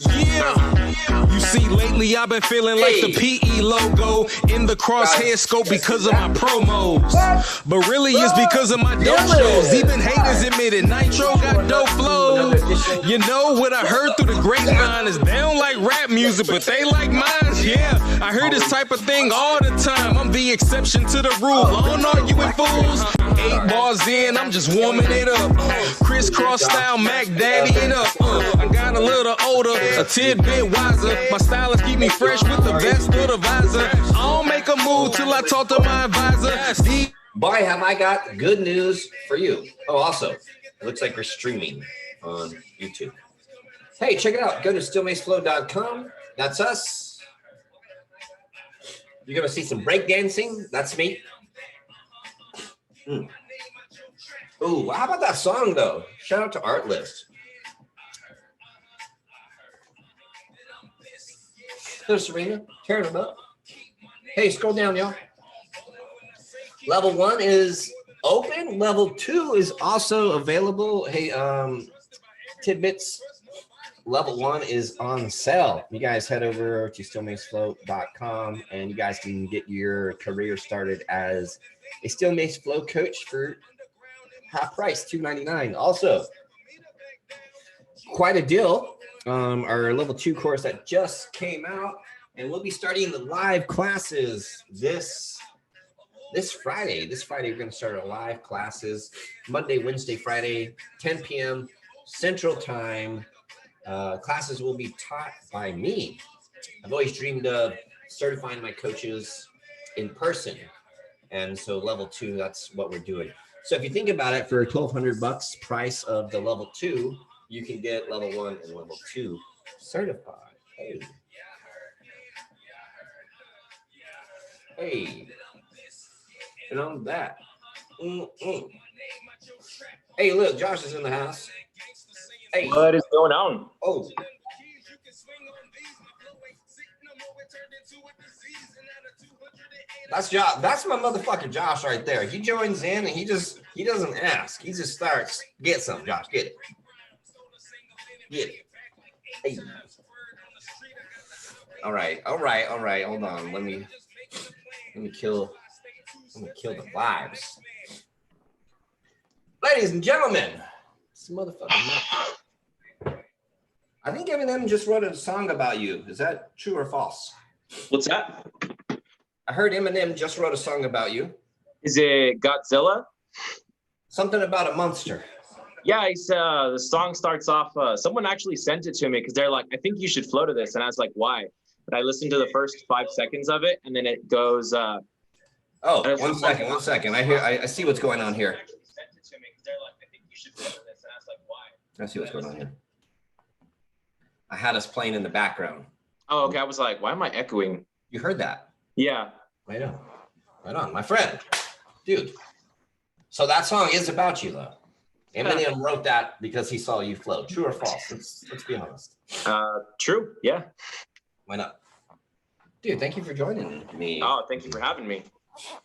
Yeah, you see, lately I've been feeling like the PE logo in the crosshair scope because of my promos. But really, it's because of my dope shows. Even haters admit it. Nitro got dope flows. You know what I heard through the grapevine is they don't like rap music, but they like mine. Yeah, I hear this type of thing all the time. I'm the exception to the rule. Don't arguing fools. 8 bars in, I'm just warming it up. Crisscross style, Mac Daddy it up. I got a little older, a tidbit wiser. My stylist keep me fresh with the vest or the visor. I don't make a move till I talk to my advisor. Boy, have I got good news for you. Oh, also, it looks like we're streaming on YouTube. Hey, check it out. Go to stillmaceflow.com. That's us. You're going to see some breakdancing. That's me. Ooh, how about that song, though? Shout out to Artlist. There's Serena, tearing them up. Hey, scroll down, y'all. Level 1 is open. Level 2 is also available. Hey, tidbits. Level 1 is on sale. You guys head over to stillmaceflow.com and you guys can get your career started as a Still Mace Flow coach for half price, $2.99. Also, quite a deal. Our level 2 course that just came out, and we'll be starting the live classes this Friday. This Friday, we're going to start our live classes Monday, Wednesday, Friday, 10 p.m. Central Time. Classes will be taught by me. I've always dreamed of certifying my coaches in person. And so level 2, that's what we're doing. So if you think about it, for $1,200 price of the level 2, you can get level 1 and level 2 certified. Hey. And on that. Hey, look, Josh is in the house. Hey. What is going on? Oh. That's Josh. That's my motherfucking Josh right there. He joins in and he doesn't ask. He just starts. Get some, Josh. Get it. Get it. Hey. All right. Hold on. Let me kill the vibes. Ladies and gentlemen, it's the motherfucking I think Eminem just wrote a song about you. Is that true or false? What's that? I heard Eminem just wrote a song about you. Is it Godzilla? Something about a monster. Yeah, he's, the song starts off, someone actually sent it to me because they're like, I think you should flow to this. And I was like, why? But I listened to the first 5 seconds of it and then it goes. Oh, one second. I see what's going on here. I see what's going on here. I had us playing in the background. Oh, okay. I was like, why am I echoing? You heard that? Yeah. Right on, my friend, dude. So that song is about you, though. Eminem wrote that because he saw you flow. True or false? Let's be honest. True. Yeah. Why not? Dude, thank you for joining me. Oh, thank you for having me.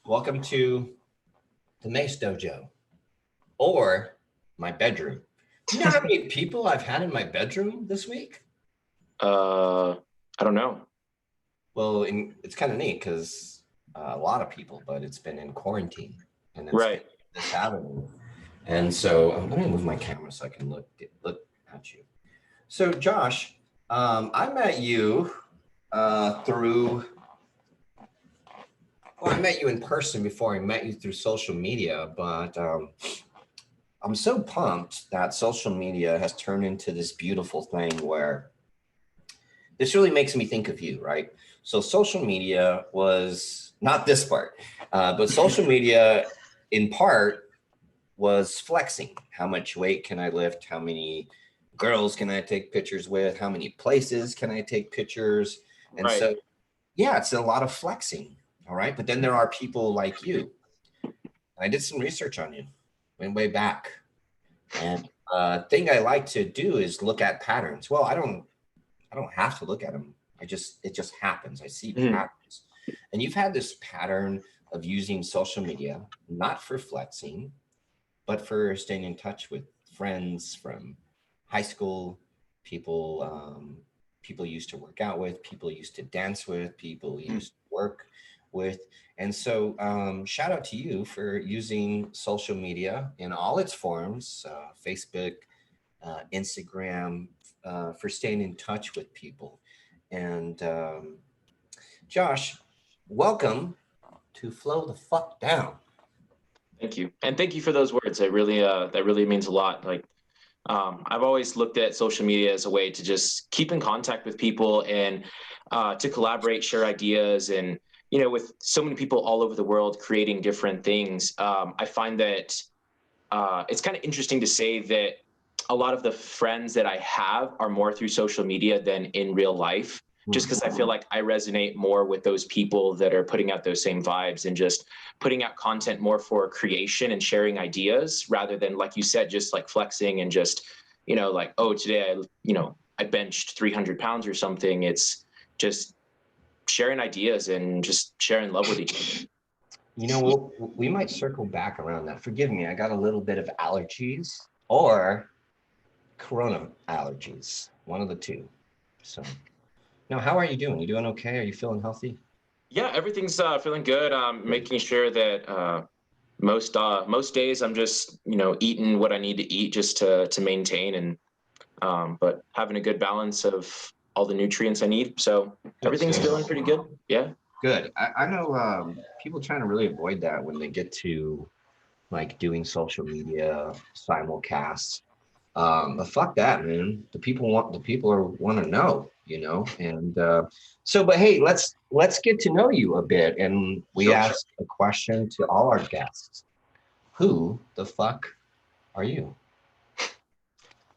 Welcome to the Mace Dojo, or my bedroom. Do you know how many people I've had in my bedroom this week? I don't know. Well, it's kind of neat because a lot of people, but it's been in quarantine, and it's right this avenue. And so let me move my camera so I can look at you. So Josh, I met you through. Well, I met you in person before I met you through social media, but I'm so pumped that social media has turned into this beautiful thing where this really makes me think of you, right? So social media was not this part, but social media in part was flexing. How much weight can I lift? How many girls can I take pictures with? How many places can I take pictures? And right. So, yeah, it's a lot of flexing. All right. But then there are people like you. I did some research on you, went way back. And thing I like to do is look at patterns. Well, I don't have to look at them. It just happens. I see patterns. And you've had this pattern of using social media, not for flexing, but for staying in touch with friends from high school, people people you used to work out with, people you used to dance with, people you used to work with. And so shout out to you for using social media in all its forms, Facebook, Instagram, for staying in touch with people. And Josh, welcome to Flow the Fuck Down. Thank you, and thank you for those words. That really means a lot. Like, I've always looked at social media as a way to just keep in contact with people and to collaborate, share ideas, and with so many people all over the world creating different things, I find that it's kind of interesting to say that a lot of the friends that I have are more through social media than in real life, just because I feel like I resonate more with those people that are putting out those same vibes and just putting out content more for creation and sharing ideas rather than, like you said, just like flexing and just, like, oh, today I benched 300 pounds or something. It's just sharing ideas and just sharing love with each other. We might circle back around that. Forgive me, I got a little bit of allergies or corona allergies, one of the two. So now, how are you doing? You doing okay? Are you feeling healthy? Yeah, everything's feeling good. Making sure that most days I'm just eating what I need to eat just to maintain, and but having a good balance of all the nutrients I need. So everything's feeling pretty good. Yeah. Good. I know people trying to really avoid that when they get to like doing social media simulcasts. But fuck that, man. The people want to know, and so, but hey, let's get to know you a bit. And we ask a question to all our guests. Who the fuck are you?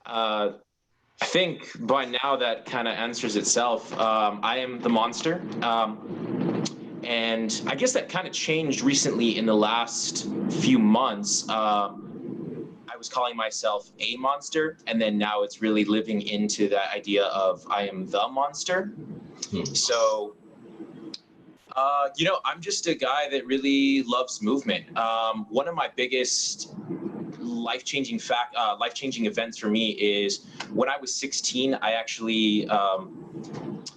I think by now that kind of answers itself. I am the monster. And I guess that kind of changed recently in the last few months. I was calling myself a monster, and then now it's really living into that idea of I am the monster. So, I'm just a guy that really loves movement. One of my biggest life-changing events for me is when I was 16, I actually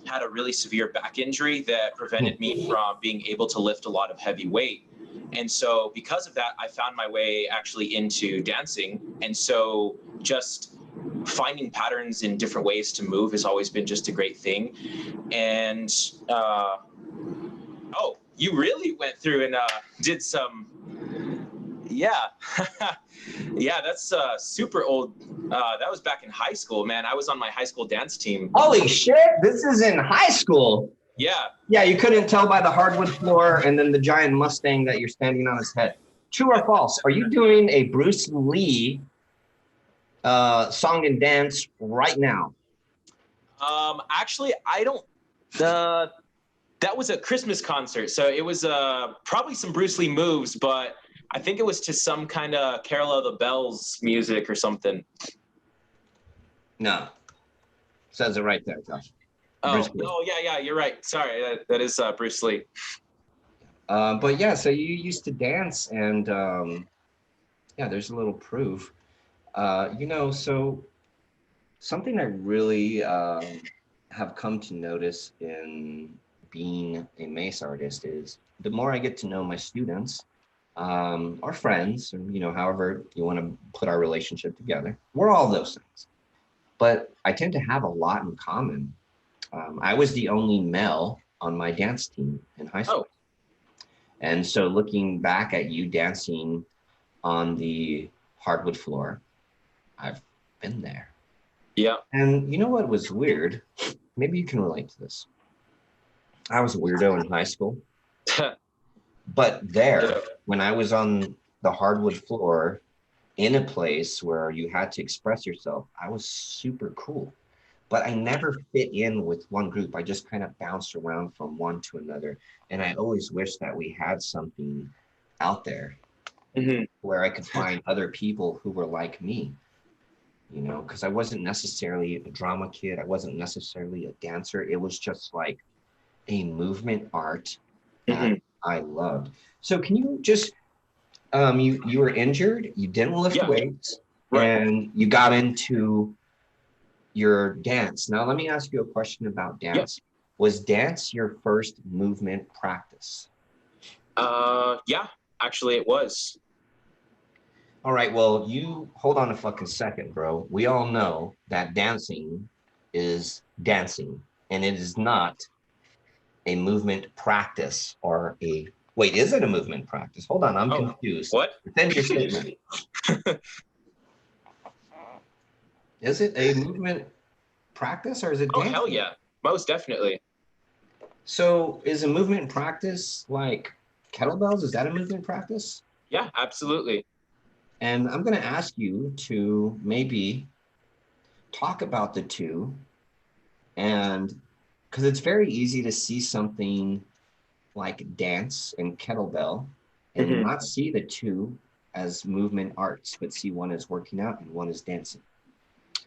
had a really severe back injury that prevented me from being able to lift a lot of heavy weight. And so because of that, I found my way actually into dancing. And so just finding patterns in different ways to move has always been just a great thing. And, oh, you really went through and did some, yeah. Yeah, that's super old. That was back in high school, man. I was on my high school dance team. Holy shit, this is in high school. Yeah. Yeah, you couldn't tell by the hardwood floor and then the giant Mustang that you're standing on his head. True or false? Are you doing a Bruce Lee song and dance right now? Actually, I don't. That was a Christmas concert, so it was probably some Bruce Lee moves, but I think it was to some kind of Carol of the Bells music or something. No. Says it right there, Josh. Oh, yeah, you're right. Sorry, that is Bruce Lee. But yeah, so you used to dance, and yeah, there's a little proof. So something I really have come to notice in being a mace artist is the more I get to know my students, our friends, or however you want to put our relationship together, we're all those things. But I tend to have a lot in common. I was the only male on my dance team in high school. Oh. And so looking back at you dancing on the hardwood floor, I've been there. Yeah. And you know what was weird? Maybe you can relate to this. I was a weirdo in high school. But there, when I was on the hardwood floor in a place where you had to express yourself, I was super cool. But I never fit in with one group. I just kind of bounced around from one to another. And I always wish that we had something out there where I could find other people who were like me, because I wasn't necessarily a drama kid. I wasn't necessarily a dancer. It was just like a movement art that I loved. So can you just, you were injured, you didn't lift weights, right, and you got into your dance. Now, let me ask you a question about dance. Yep. Was dance your first movement practice? Yeah, actually it was. All right, well, you hold on a fucking second, bro. We all know that dancing is dancing, and it is not a movement practice or a wait, is it a movement practice? Hold on, I'm Oh, confused. what? Defend your statement. Is it a movement practice or is it Oh, dancing? hell yeah. Most definitely. So is a movement practice like kettlebells? Is that a movement practice? Yeah, absolutely. And I'm going to ask you to maybe talk about the two, and because it's very easy to see something like dance and kettlebell and Mhm. not see the two as movement arts, but see one as working out and one as dancing.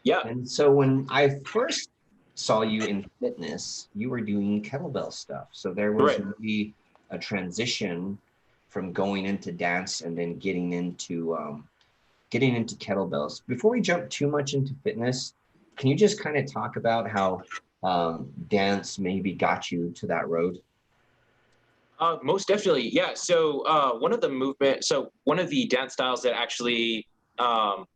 Yeah. And so when I first saw you in fitness, you were doing kettlebell stuff. So there was Right. maybe a transition from going into dance and then getting into kettlebells. Before we jump too much into fitness, can you just kind of talk about how dance maybe got you to that road? Most definitely. Yeah. So one of the dance styles that actually um,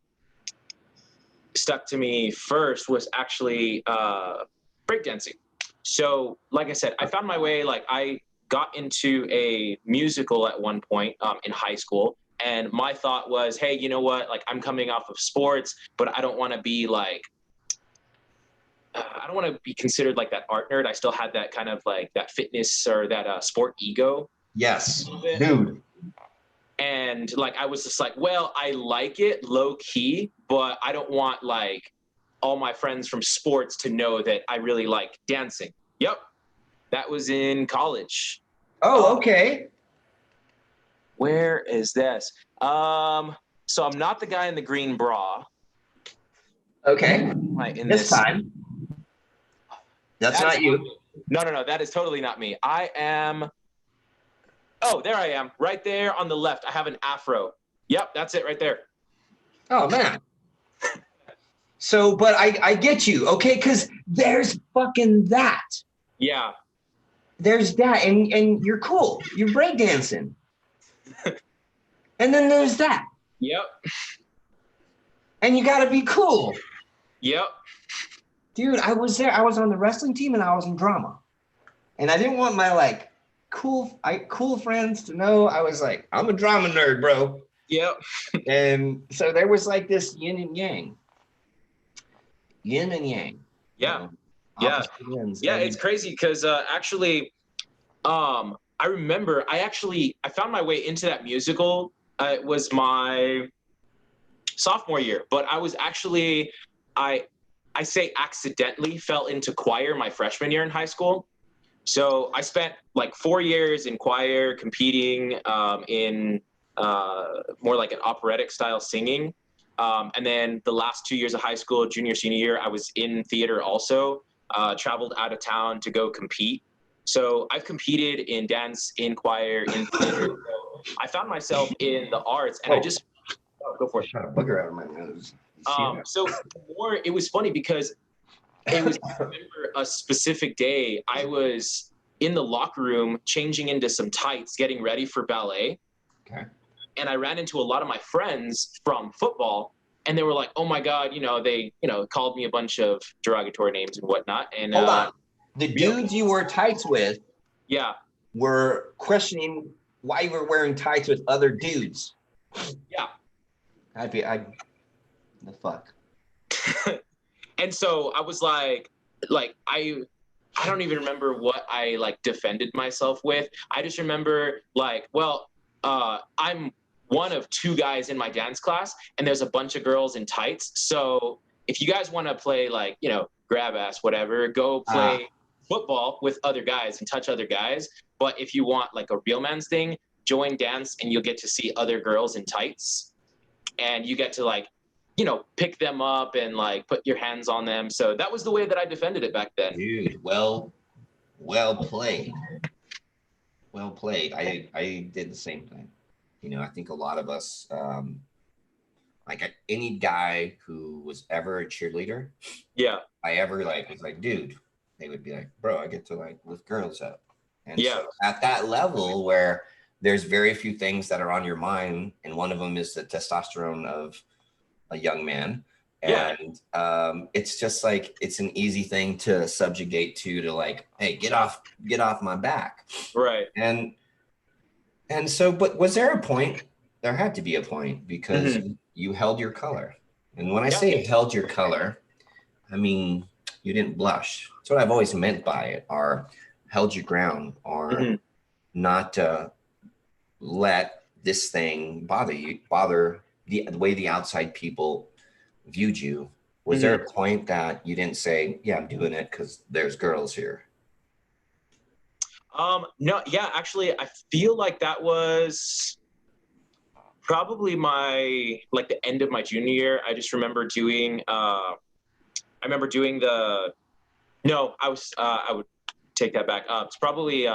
stuck to me first was actually breakdancing. So, like I said, I found my way, like, I got into a musical at one point in high school. And my thought was, hey, you know what? Like, I'm coming off of sports, but I don't want to be like, I don't want to be considered like that art nerd. I still had that kind of like that fitness or that sport ego. Yes, dude. And like I was just like, well, I like it low key, but I don't want like all my friends from sports to know that I really like dancing. Yep, that was in college. Oh, okay. Where is this? So I'm not the guy in the green bra. Okay. Right in This this. time. That's That is not you. No. That is totally not me. I am. Oh, there I am, right there on the left. I have an afro. Yep, that's it right there. Oh man. So, but I get you, okay? Because there's fucking that. Yeah. There's that, and you're cool. You're breakdancing. And then there's that. Yep. And you gotta be cool. Yep. Dude, I was there. I was on the wrestling team and I was in drama. And I didn't want my like cool friends to know. I was like, I'm a drama nerd, bro. Yep. And so there was like this yin and yang. Yin and yang. Yeah. Opposite ends. Yeah, And it's crazy because actually, I remember I found my way into that musical. It was my sophomore year, but I was actually I I say accidentally fell into choir my freshman year in high school. So I spent like 4 years in choir, competing in more like an operatic style singing. And then the last 2 years of high school, junior, senior year, I was in theater also, traveled out of town to go compete. So I've competed in dance, in choir, in theater. So I found myself in the arts, and go for it. shot a booger out of my nose. So it was funny because it was, I remember a specific day I was in the locker room changing into some tights, getting ready for ballet. Okay. And I ran into a lot of my friends from football, and they were like, oh my God, they, called me a bunch of derogatory names and whatnot. And Hold on. The dudes you wore tights with yeah, were questioning why you were wearing tights with other dudes. yeah. The fuck. And so I was like I don't even remember what I like defended myself with. I just remember like, well, I'm one of two guys in my dance class, and there's a bunch of girls in tights. So if you guys want to play like, grab ass, whatever, go play football with other guys and touch other guys. But if you want like a real man's thing, join dance and you'll get to see other girls in tights. And you get to like, pick them up and like put your hands on them. So that was the way that I defended it back then. Dude, well played. Well played. I did the same thing. I think a lot of us like any guy who was ever a cheerleader, Yeah. I ever like was like, dude, they would be like, bro, I get to like lift girls up. And Yeah. so at that level where there's very few things that are on your mind, and one of them is the testosterone of a young man. Yeah. And it's just like it's an easy thing to subjugate to like, hey, get off my back. Right. And so, but was there a point? There had to be a point because Mhm. you held your color. And when I Yeah. say held your color, I mean you didn't blush. That's what I've always meant by it, or held your ground, or Mhm. not let this thing bother the way the outside people viewed you. Was there Mhm. a point that you didn't say, yeah, I'm doing it because there's girls here? No, yeah, actually, I feel like that was probably like the end of my junior year. I just remember I remember doing no, I would take that back. It's probably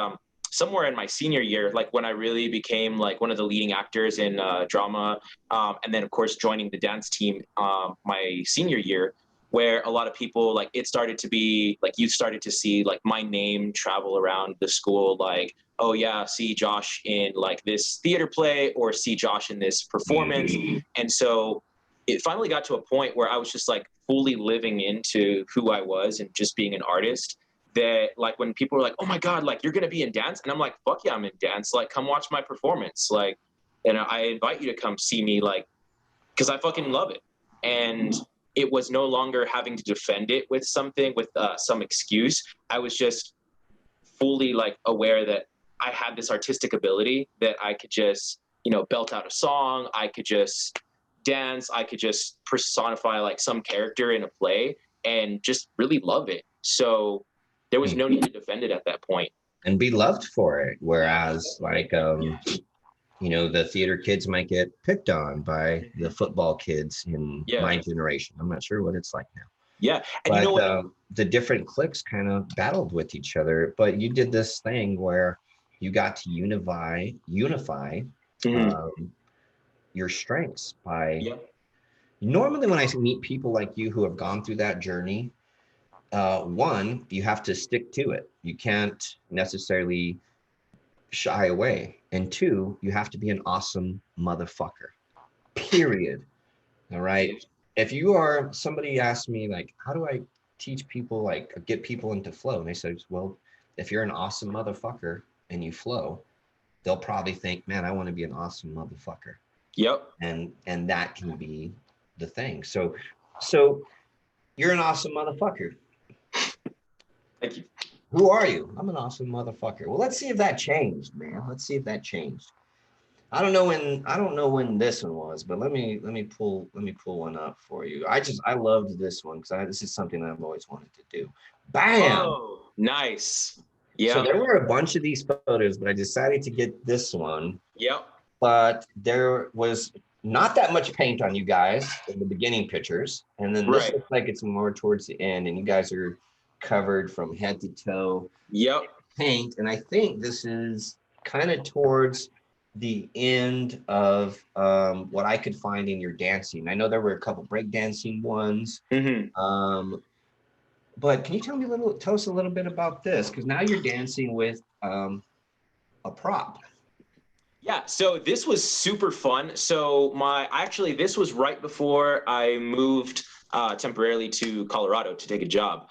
somewhere in my senior year, like when I really became like one of the leading actors in drama, and then of course joining the dance team my senior year, where a lot of people like it started to be like you started to see like my name travel around the school, like, oh yeah, see Josh in like this theater play, or see Josh in this performance. And so it finally got to a point where I was just like fully living into who I was and just being an artist, that like when people were like, oh my God, like you're gonna be in dance, and I'm like, fuck yeah, I'm in dance, like come watch my performance, like, and I invite you to come see me, like, because I fucking love it. And it was no longer having to defend it with something, with some excuse. I was just fully like aware that I had this artistic ability, that I could just, belt out a song, I could just dance, I could just personify like some character in a play and just really love it. So there was no need to defend it at that point. And be loved for it. Whereas like the theater kids might get picked on by the football kids in Yeah. my generation. I'm not sure what it's like now. Yeah. And but you know what? the different cliques kind of battled with each other. But you did this thing where you got to unify your strengths by. Yep. Normally, when I meet people like you who have gone through that journey, one, you have to stick to it. You can't necessarily shy away. And two, you have to be an awesome motherfucker. Period. All right. If you are, somebody asked me, like, how do I teach people, like, get people into flow? And I said, well, if you're an awesome motherfucker and you flow, they'll probably think, man, I want to be an awesome motherfucker. Yep. And that can be the thing. So you're an awesome motherfucker. Thank you. Who are you? I'm an awesome motherfucker. Well, let's see if that changed, man. Let's see if that changed. I don't know when this one was, but let me pull one up for you. I loved this one because this is something that I've always wanted to do. Bam! Oh, nice. Yeah. So there were a bunch of these photos, but I decided to get this one. Yep. But there was not that much paint on you guys in the beginning pictures, and then this looks like it's more towards the end, and you guys are covered from head to toe. Yep. Paint, and I think this is kind of towards the end of what I could find in your dancing. I know there were a couple breakdancing ones. Mm-hmm. But can you tell us a little bit about this? Because now you're dancing with a prop. Yeah, so this was super fun. So this was right before I moved temporarily to Colorado to take a job.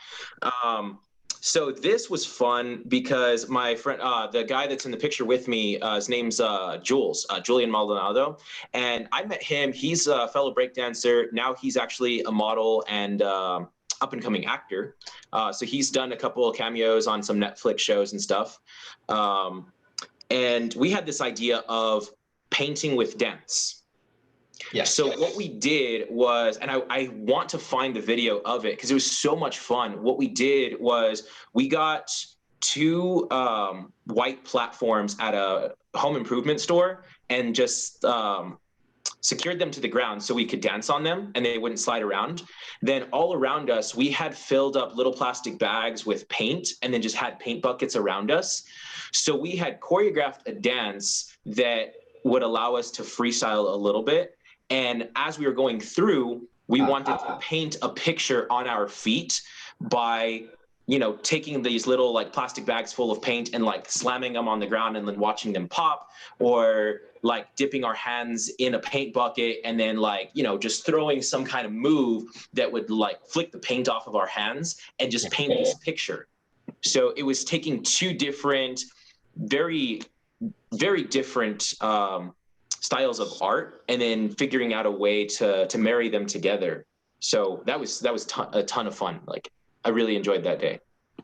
So this was fun because my friend, the guy that's in the picture with me, his name's Julian Maldonado. And I met him. He's a fellow breakdancer. Now he's actually a model and up and coming actor. So he's done a couple of cameos on some Netflix shows and stuff. And we had this idea of painting with dance. Yes. So what we did was, and I want to find the video of it because it was so much fun. What we did was we got two white platforms at a home improvement store and just secured them to the ground so we could dance on them and they wouldn't slide around. Then all around us, we had filled up little plastic bags with paint and then just had paint buckets around us. So we had choreographed a dance that would allow us to freestyle a little bit. And as we were going through, we wanted to paint a picture on our feet by, you know, taking these little like plastic bags full of paint and like slamming them on the ground and then watching them pop, or like dipping our hands in a paint bucket and then like, you know, just throwing some kind of move that would like flick the paint off of our hands and just paint this picture. So it was taking two different, very, very different styles of art and then figuring out a way to marry them together. So that was a ton of fun. Like, I really enjoyed that day.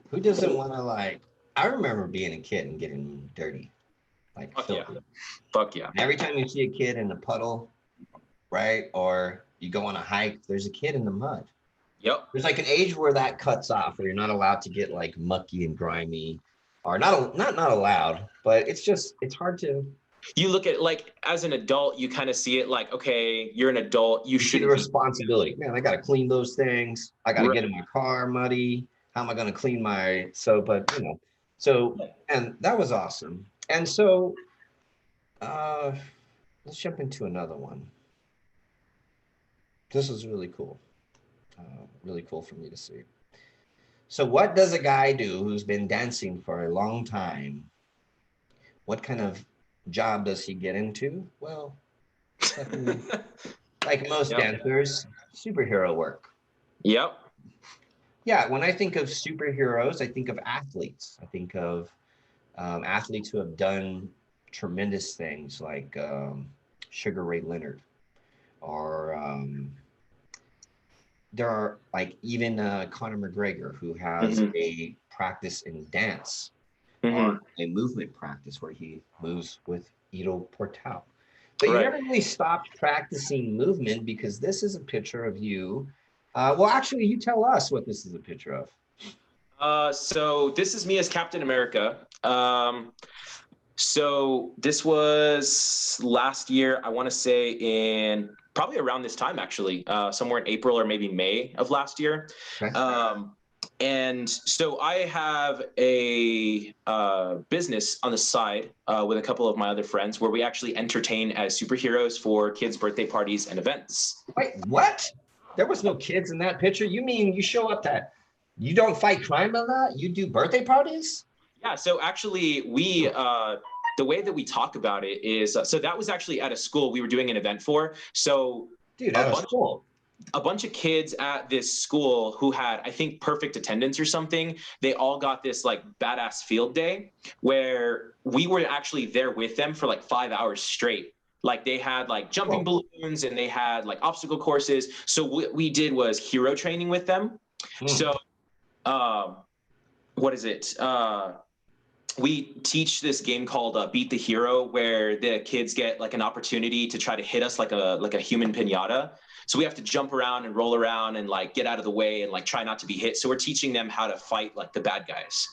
Who doesn't want to, like, I remember being a kid and getting dirty, like filthy. Fuck yeah. Every time you see a kid in a puddle, right? Or you go on a hike, there's a kid in the mud. Yep. There's like an age where that cuts off, where you're not allowed to get like mucky and grimy, or not allowed, but it's hard to. You look at, like, as an adult, you kind of see it like, okay, you're an adult, you should see the responsibility. Man, I got to clean those things. I got to get in my car muddy. How am I going to clean my soap? But, you know, so, and that was awesome. And so, let's jump into another one. This is really cool. Really cool for me to see. So what does a guy do who's been dancing for a long time? What kind of job does he get into? Well, like most dancers, superhero work. Yep. Yeah, when I think of superheroes, I think of athletes. I think of athletes who have done tremendous things, like Sugar Ray Leonard, or there are like even Conor McGregor, who has a practice in dance, or a movement practice where he moves with Ido Portal. But you never really stopped practicing movement, because this is a picture of you. Well, actually, you tell us what this is a picture of. So this is me as Captain America. So this was last year, I want to say in probably around this time, actually, somewhere in April or maybe May of last year. Okay. And so I have a business on the side with a couple of my other friends where we actually entertain as superheroes for kids' birthday parties and events. Wait, what? There was no kids in that picture? You mean you show up that you don't fight crime on that? You do birthday parties? Yeah, so actually we, the way that we talk about it is, so that was actually at a school we were doing an event for. So dude, at a school. A bunch of kids at this school who had, I think, perfect attendance or something. They all got this like badass field day where we were actually there with them for like 5 hours straight. Like they had like jumping balloons and they had like obstacle courses. So what we did was hero training with them. So what is it? We teach this game called Beat the Hero, where the kids get like an opportunity to try to hit us like a human piñata. So we have to jump around and roll around and like get out of the way and like try not to be hit. So we're teaching them how to fight like the bad guys.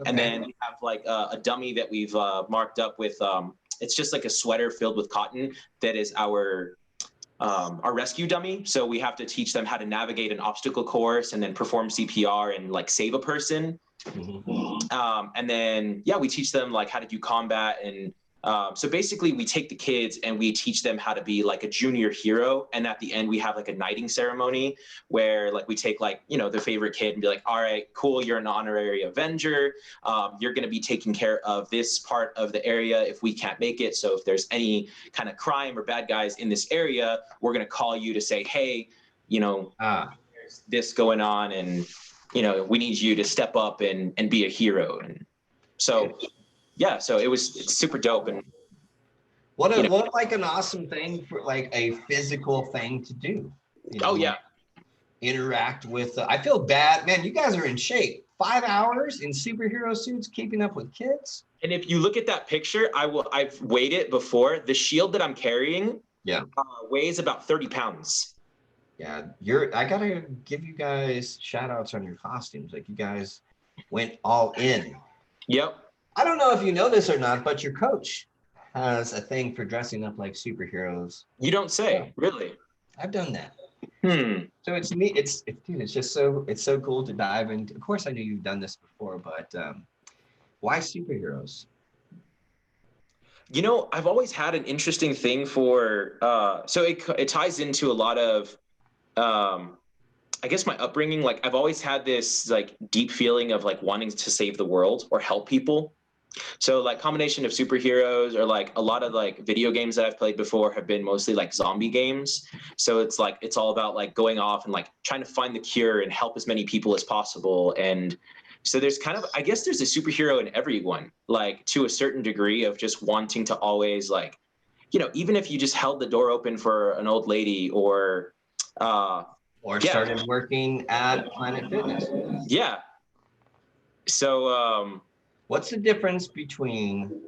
Okay. And then we have like a dummy that we've marked up with, it's just like a sweater filled with cotton that is our rescue dummy. So we have to teach them how to navigate an obstacle course and then perform CPR and like save a person. And then, yeah, we teach them like how to do combat. And so basically we take the kids and we teach them how to be like a junior hero. And at the end, we have like a knighting ceremony where like we take like, you know, their favorite kid and be like, all right, cool. You're an honorary Avenger. You're going to be taking care of this part of the area if we can't make it. So if there's any kind of crime or bad guys in this area, we're going to call you to say, hey, you know, there's this going on and, you know, we need you to step up and be a hero. And so, yeah, so it's super dope. And what like an awesome thing for like a physical thing to do. You know, interact with, I feel bad, man, you guys are in shape. 5 hours in superhero suits, keeping up with kids. And if you look at that picture, I've weighed it before. The shield that I'm carrying weighs about 30 pounds. Yeah, I gotta give you guys shout outs on your costumes. Like you guys went all in. Yep. I don't know if you know this or not, but your coach has a thing for dressing up like superheroes. You don't say, really? I've done that. So it's neat. It's just so cool to dive into. Of course, I knew you've done this before, but why superheroes? You know, I've always had an interesting thing for, so it ties into a lot of, um, I guess my upbringing. Like I've always had this like deep feeling of like wanting to save the world or help people. So like combination of superheroes or like a lot of like video games that I've played before have been mostly like zombie games. So it's like it's all about like going off and like trying to find the cure and help as many people as possible. And so there's kind of, I guess there's a superhero in everyone, like to a certain degree of just wanting to always like, you know, even if you just held the door open for an old lady uh Or yeah, started working at Planet Fitness. yeah. So What's the difference between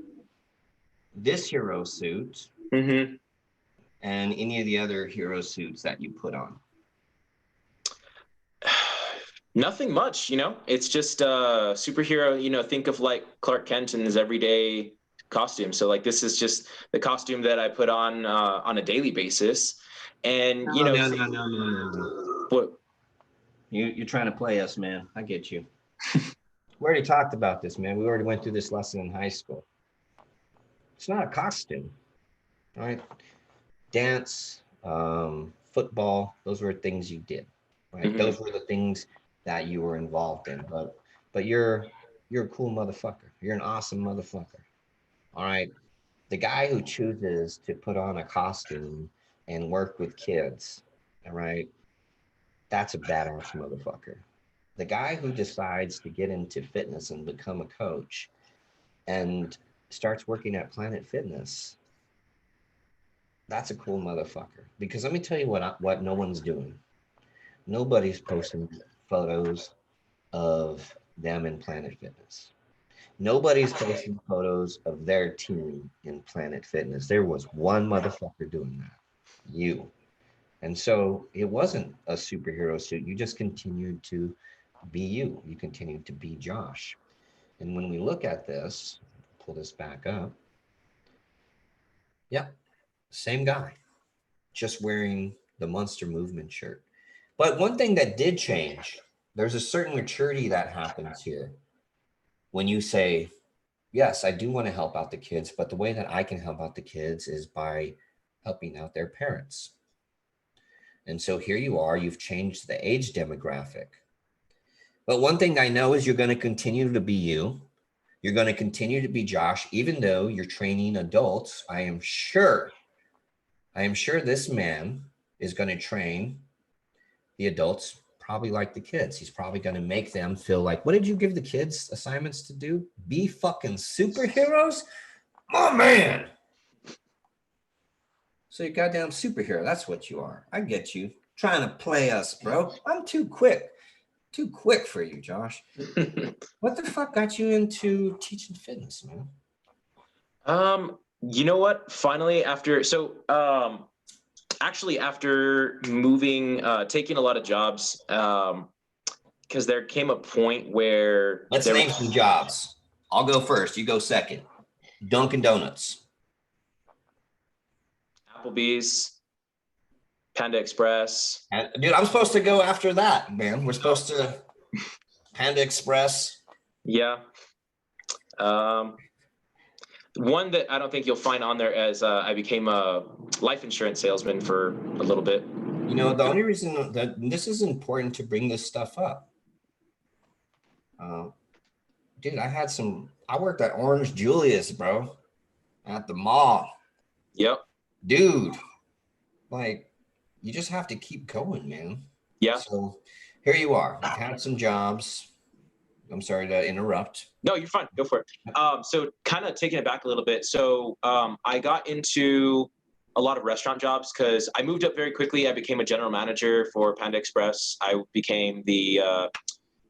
this hero suit mhm. and any of the other hero suits that you put on? Nothing much, you know. It's just superhero. You know, think of like Clark Kent in his everyday costume. So like this is just the costume that I put on a daily basis, and you No, know, no, no, no, no, no, no. what? You're trying to play us, man. I get you. We already talked about this, man. We already went through this lesson in high school. It's not a costume, right? Dance, football, those were things you did, right? Mhm. Those were the things that you were involved in. But you're a cool motherfucker. You're an awesome motherfucker. All right. The guy who chooses to put on a costume and work with kids, all right, that's a badass motherfucker. The guy who decides to get into fitness and become a coach and starts working at Planet Fitness, that's a cool motherfucker. Because let me tell you what no one's doing. Nobody's posting photos of them in Planet Fitness. Nobody's posting photos of their team in Planet Fitness. There was one motherfucker doing that. You. And so it wasn't a superhero suit. You just continued to be you. You continued to be Josh. And when we look at this, pull this back up. Yep, same guy, just wearing the Monster Movement shirt. But one thing that did change, there's a certain maturity that happens here when you say, yes, I do want to help out the kids, but the way that I can help out the kids is by helping out their parents. And so here you are, you've changed the age demographic. But one thing I know is you're going to continue to be you. You're going to continue to be Josh, even though you're training adults. I am sure this man is going to train the adults probably like the kids. He's probably going to make them feel like, what did you give the kids assignments to do? Be fucking superheroes? Oh, man. So you goddamn superhero. That's what you are. I get you. Trying to play us, bro. I'm too quick. Too quick for you, Josh. What the fuck got you into teaching fitness, man? You know what? Finally, actually after moving, taking a lot of jobs, because there came a point where Let's name some jobs. I'll go first. You go second. Dunkin' Donuts. Applebee's, Panda Express. Dude, I'm supposed to go after that, man. We're supposed to Panda Express. Yeah. One that I don't think you'll find on there as I became a life insurance salesman for a little bit. You know, the only reason that this is important to bring this stuff up. Dude, I worked at Orange Julius, bro, at the mall. Yep. Dude, like, you just have to keep going, man. Yeah. So here you are. You've had some jobs. I'm sorry to interrupt. No, you're fine. Go for it. So kind of taking it back a little bit. So I got into a lot of restaurant jobs because I moved up very quickly. I became a general manager for Panda Express. I became the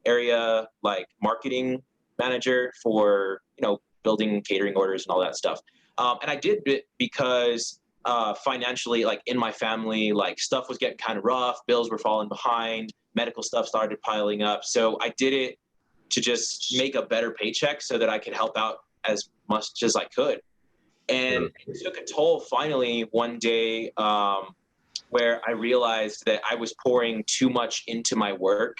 area like marketing manager for, you know, building catering orders and all that stuff. And I did it because financially, like in my family, like stuff was getting kind of rough. Bills were falling behind. Medical stuff started piling up. So I did it to just make a better paycheck so that I could help out as much as I could. And it took a toll finally one day where I realized that I was pouring too much into my work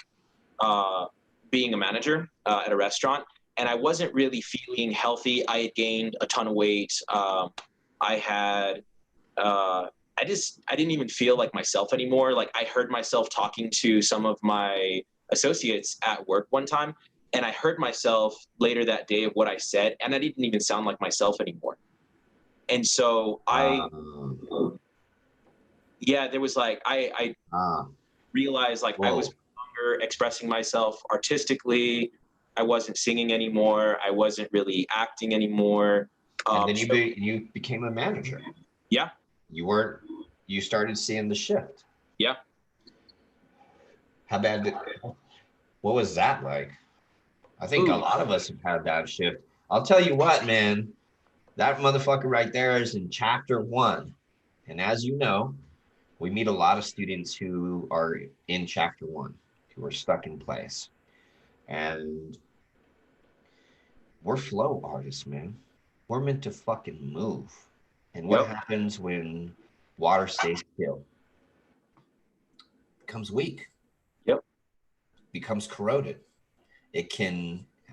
being a manager at a restaurant. and I wasn't really feeling healthy. I had gained a ton of weight. I had, I didn't even feel like myself anymore. Like I heard myself talking to some of my associates at work one time, and I heard myself later that day of what I said, and I didn't even sound like myself anymore. And so there was like, I realized like I was no longer expressing myself artistically. I wasn't singing anymore. I wasn't really acting anymore. And then you became a manager. Yeah. You started seeing the shift. Yeah. What was that like? I think a lot of us have had that shift. I'll tell you what, man, that motherfucker right there is in chapter 1. And as you know, we meet a lot of students who are in chapter 1, who are stuck in place. And we're flow artists, man. We're meant to fucking move. And what happens when water stays still? Becomes weak. Yep. Becomes corroded. It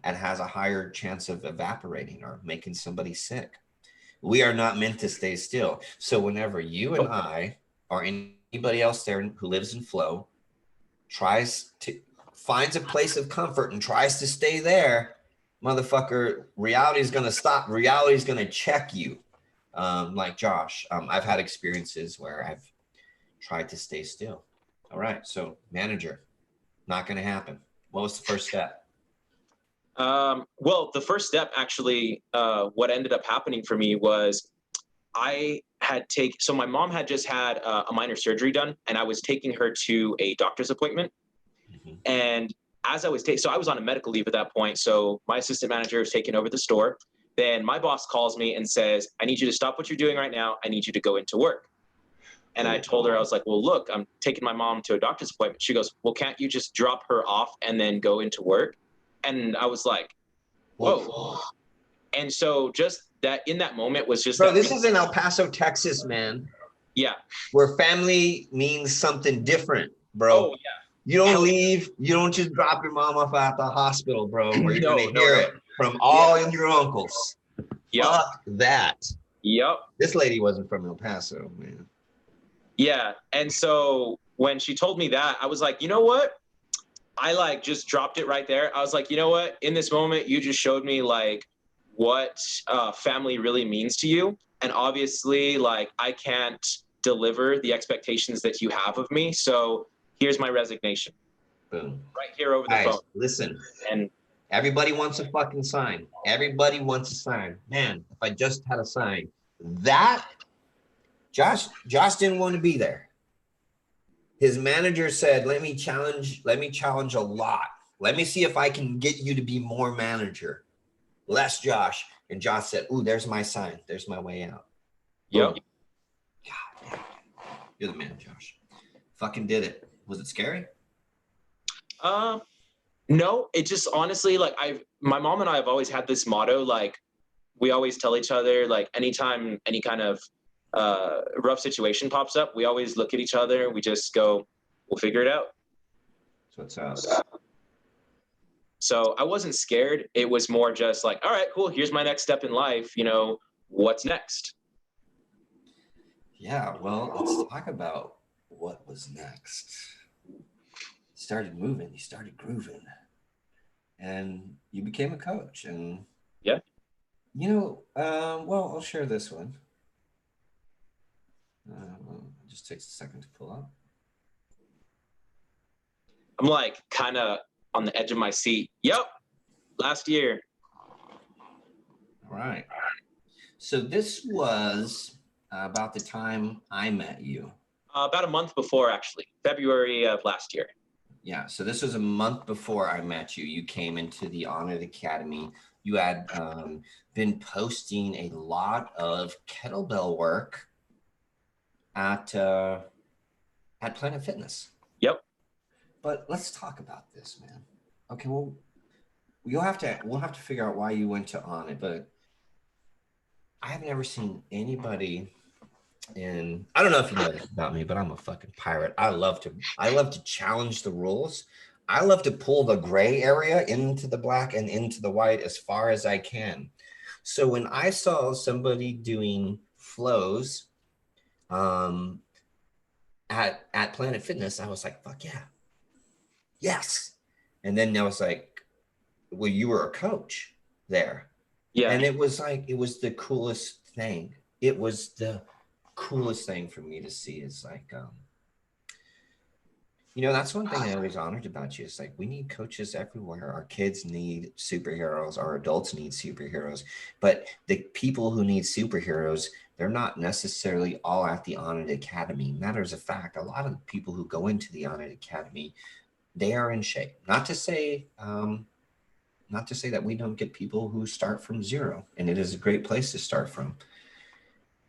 has a higher chance of evaporating or making somebody sick. We are not meant to stay still. So whenever you and I or anybody else there who lives in flow finds a place of comfort and tries to stay there, motherfucker, reality is going to stop. Reality is going to check you. Like Josh, I've had experiences where I've tried to stay still. All right. So manager, not going to happen. What was the first step? Well, the first step actually, what ended up happening for me was so my mom had just had a minor surgery done, and I was taking her to a doctor's appointment. Mm-hmm. And as I was so I was on a medical leave at that point. So my assistant manager was taking over the store. Then my boss calls me and says, I need you to stop what you're doing right now. I need you to go into work. And I told her, I was like, well, look, I'm taking my mom to a doctor's appointment. She goes, well, can't you just drop her off and then go into work? And I was like, whoa. And so just that in that moment was just. Bro, this is in El Paso, Texas, man. Yeah. Where family means something different, bro. Oh, yeah. You don't leave. You don't just drop your mom off at the hospital, bro, where you're going to hear it from all your uncles. Yep. Fuck that. Yep. This lady wasn't from El Paso, man. Yeah. And so when she told me that, I was like, you know what? I like just dropped it right there. I was like, you know what? In this moment, you just showed me like what family really means to you. And obviously, like I can't deliver the expectations that you have of me. So here's my resignation. Boom. Right here over the phone. Listen. And everybody wants a fucking sign. Everybody wants a sign. Man, if I just had a sign. That Josh didn't want to be there. His manager said, let me challenge a lot. Let me see if I can get you to be more manager. Less Josh. And Josh said, ooh, there's my sign. There's my way out. Yep. God, you're the man, Josh. Fucking did it. Was it scary? No, it just honestly, like my mom and I have always had this motto, like we always tell each other, like anytime any kind of rough situation pops up, we always look at each other. We just go, we'll figure it out. So it sounds. So I wasn't scared. It was more just like, all right, cool. Here's my next step in life. You know, what's next? Yeah. Well, let's talk about what was next. You started moving. You started grooving. And you became a coach. And yeah. You know, well, I'll share this one. It just takes a second to pull up. I'm like kind of on the edge of my seat. Yep. Last year. All right. So this was about the time I met you. About a month before, actually. February of last year. Yeah. So this was a month before I met you. You came into the Honored Academy. You had been posting a lot of kettlebell work at Planet Fitness. Yep. But let's talk about this, man. Okay, well, we'll have to figure out why you went to On It, but I have never seen anybody I don't know if you know this about me, but I'm a fucking pirate. I love to challenge the rules. I love to pull the gray area into the black and into the white as far as I can. So when I saw somebody doing flows um, at Planet Fitness, I was like, fuck yeah, yes. And then I was like, well, you were a coach there. Yeah. And it was like, it was the coolest thing. It was the coolest thing for me to see. Is like, you know, that's one thing I always honored about you. It's like, we need coaches everywhere. Our kids need superheroes. Our adults need superheroes. But the people who need superheroes, they're not necessarily all at the Onnit Academy. Matters of fact, a lot of the people who go into the Onnit Academy, they are in shape. Not to say that we don't get people who start from zero, and it is a great place to start from.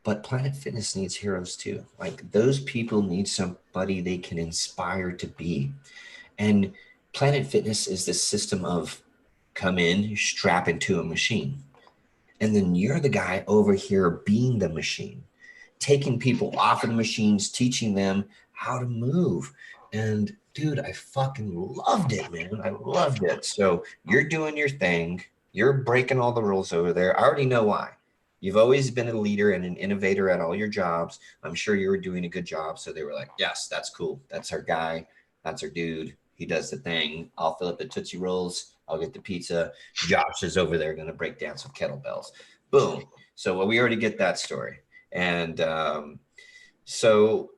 But Planet Fitness needs heroes too. Like, those people need somebody they can inspire to be. And Planet Fitness is this system of come in, strap into a machine. And then you're the guy over here being the machine, taking people off of the machines, teaching them how to move. And dude, I fucking loved it, man. I loved it. So you're doing your thing. You're breaking all the rules over there. I already know why. You've always been a leader and an innovator at all your jobs. I'm sure you were doing a good job. So they were like, yes, that's cool. That's our guy. That's our dude. He does the thing. I'll fill up the Tootsie Rolls. I'll get the pizza. Josh is over there going to break dance with kettlebells. Boom. So we already get that story. And so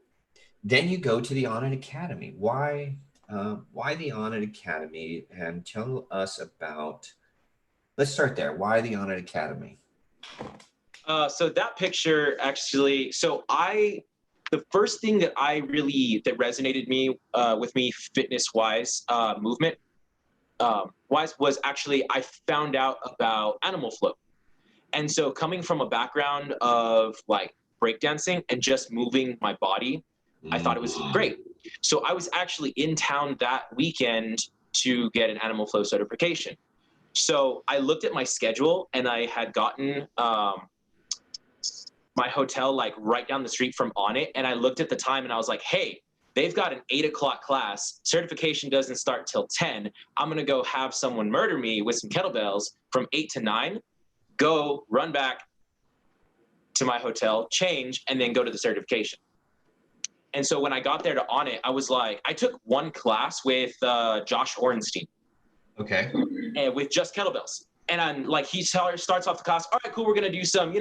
then you go to the Onnit Academy. Why the Onnit Academy? And tell us about, let's start there. Why the Onnit Academy? So that picture actually, the first thing that resonated with me fitness wise, movement wise, was actually I found out about Animal Flow. And so coming from a background of like breakdancing and just moving my body, I thought it was great. So I was actually in town that weekend to get an Animal Flow certification. So I looked at my schedule and I had gotten my hotel like right down the street from Onnit, and I looked at the time and I was like, hey, they've got an 8 o'clock class. Certification doesn't start till 10. I'm going to go have someone murder me with some kettlebells from 8 to 9, go run back to my hotel, change, and then go to the certification. And so when I got there to Onnit, I was like, I took one class with Josh Orenstein. Okay. And with just kettlebells. And I'm like, he starts off the class, all right, cool, we're going to do some,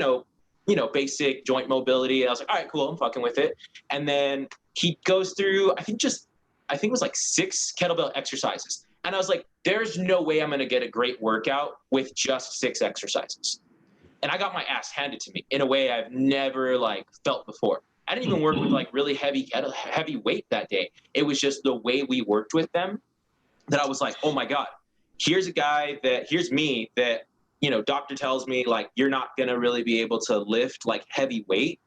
basic joint mobility. And I was like, all right, cool, I'm fucking with it. And then he goes through, I think it was like 6 kettlebell exercises. And I was like, there's no way I'm going to get a great workout with just 6 exercises. And I got my ass handed to me in a way I've never like felt before. I didn't even work with like really heavy weight that day. It was just the way we worked with them that I was like, oh my God, here's me that, doctor tells me like, you're not going to really be able to lift like heavy weight.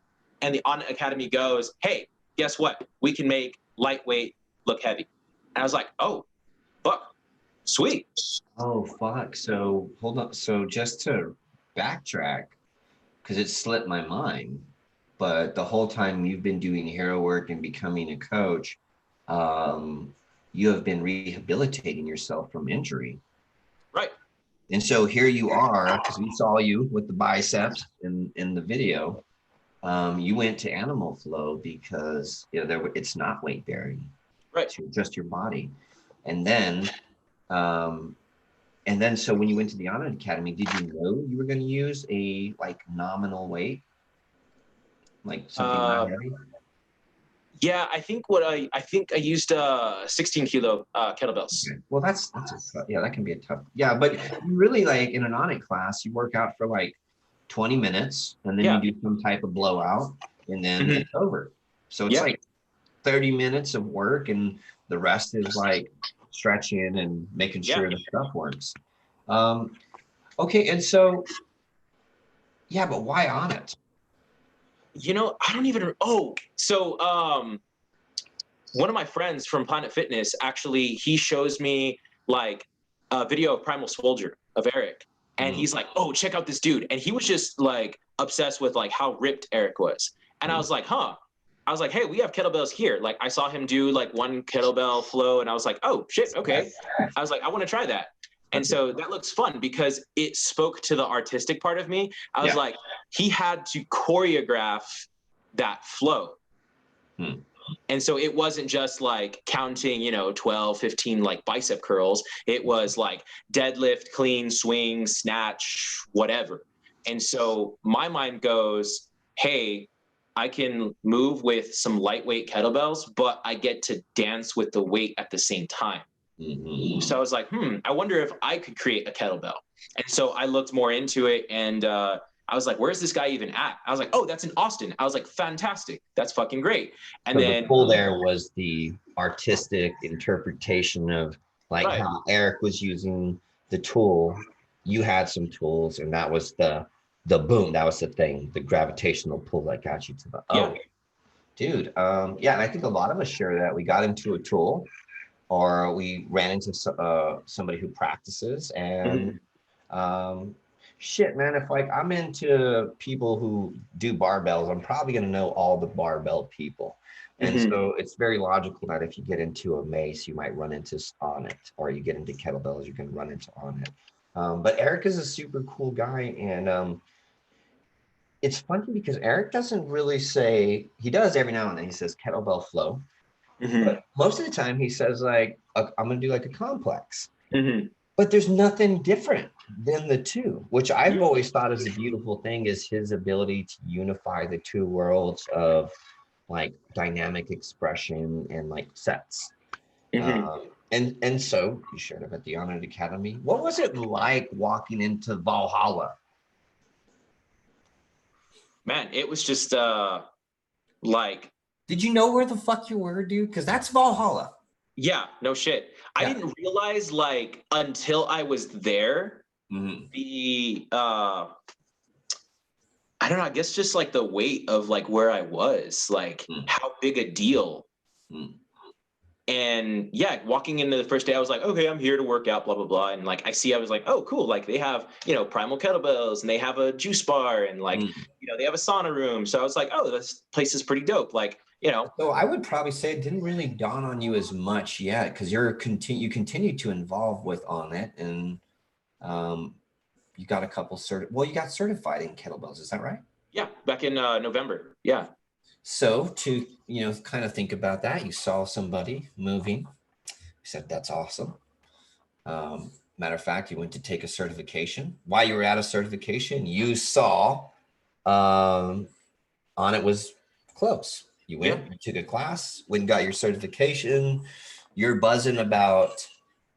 And the Onnit Academy goes, hey, guess what? We can make lightweight look heavy. And I was like, oh, fuck, sweet. Oh, fuck. So hold on. So just to backtrack, because it slipped my mind, but the whole time you've been doing hero work and becoming a coach, you have been rehabilitating yourself from injury. Right. And so here you are, because we saw you with the biceps in the video. You went to Animal Flow because it's not weight bearing. Right. It's just your body. And then so when you went to the Onnit Academy, did you know you were going to use a like nominal weight? Like something not heavy? Yeah, I think I used 16 kilo kettlebells. Okay. Well, that can be a tough. Yeah, but you really like in an Onnit class, you work out for like 20 minutes and then you do some type of blowout and then it's over. So it's like 30 minutes of work and the rest is like stretching and making sure the stuff works. Okay, and so but why Onnit? I don't even. One of my friends from Planet Fitness, actually, he shows me like a video of Primal Soldier of Eric. And he's like, oh, check out this dude. And he was just like obsessed with like how ripped Eric was. And I was like, huh, I was like, hey, we have kettlebells here. Like I saw him do like one kettlebell flow and I was like, oh shit, okay. I was like, I want to try that. And so that looks fun because it spoke to the artistic part of me. I was like, he had to choreograph that flow. And so it wasn't just like counting, 12, 15 like bicep curls. It was like deadlift, clean, swing, snatch, whatever. And so my mind goes, hey, I can move with some lightweight kettlebells, but I get to dance with the weight at the same time. So I was like, I wonder if I could create a kettlebell. And so I looked more into it and I was like, where's this guy even at? I was like, oh, that's in Austin. I was like, fantastic. That's fucking great. And so then the pull there was the artistic interpretation of like how Eric was using the tool. You had some tools and that was the boom. That was the thing, the gravitational pull that got you to the, dude. Yeah. And I think a lot of us share that. We got into a tool or we ran into somebody who practices and, shit, man, if like I'm into people who do barbells, I'm probably going to know all the barbell people. And so it's very logical that if you get into a mace, you might run into Onnit, or you get into kettlebells, you can run into Onnit. But Eric is a super cool guy. And it's funny because Eric doesn't really say, he does every now and then, he says kettlebell flow. But most of the time he says like, I'm going to do like a complex. But there's nothing different than the two, which I've always thought is a beautiful thing, is his ability to unify the two worlds of like dynamic expression and like sets. And so you shared up at the Onnit Academy. What was it like walking into Valhalla? Man, it was just like. Did you know where the fuck you were, dude? Because that's Valhalla. Yeah, no shit. I didn't realize like until I was there, the I don't know, I guess just like the weight of like where I was, like how big a deal. And yeah, walking into the first day, I was like, okay, I'm here to work out, blah, blah, blah. And like, I was like, oh, cool. Like they have, primal kettlebells and they have a juice bar and like, they have a sauna room. So I was like, oh, this place is pretty dope. Like, So I would probably say it didn't really dawn on you as much yet because you continue to involve with Onnit and you got a couple you got certified in kettlebells, is that right? Yeah, back in November. Yeah. So to, kind of think about that, you saw somebody moving, you said, that's awesome. Matter of fact, you went to take a certification. While you were at a certification, you saw Onnit was close. You went, you took a class, went and got your certification. You're buzzing about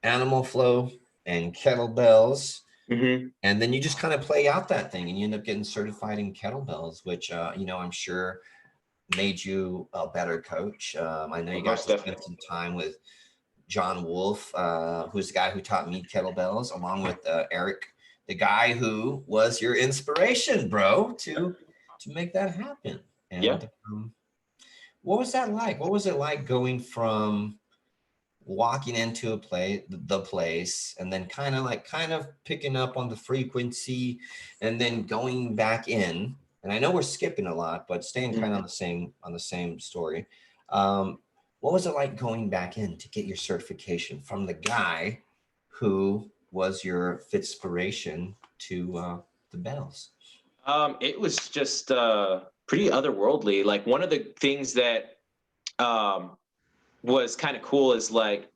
animal flow and kettlebells. And then you just kind of play out that thing and you end up getting certified in kettlebells, which, I'm sure made you a better coach. I know you got to spend some time with John Wolf, who's the guy who taught me kettlebells, along with Eric, the guy who was your inspiration, bro, to make that happen. And what was that like? What was it like going from walking into the place and then kind of picking up on the frequency and then going back in? And I know we're skipping a lot, but staying kind of on the same story. What was it like going back in to get your certification from the guy who was your fitspiration to the bells? It was just pretty otherworldly. Like one of the things that was kind of cool is like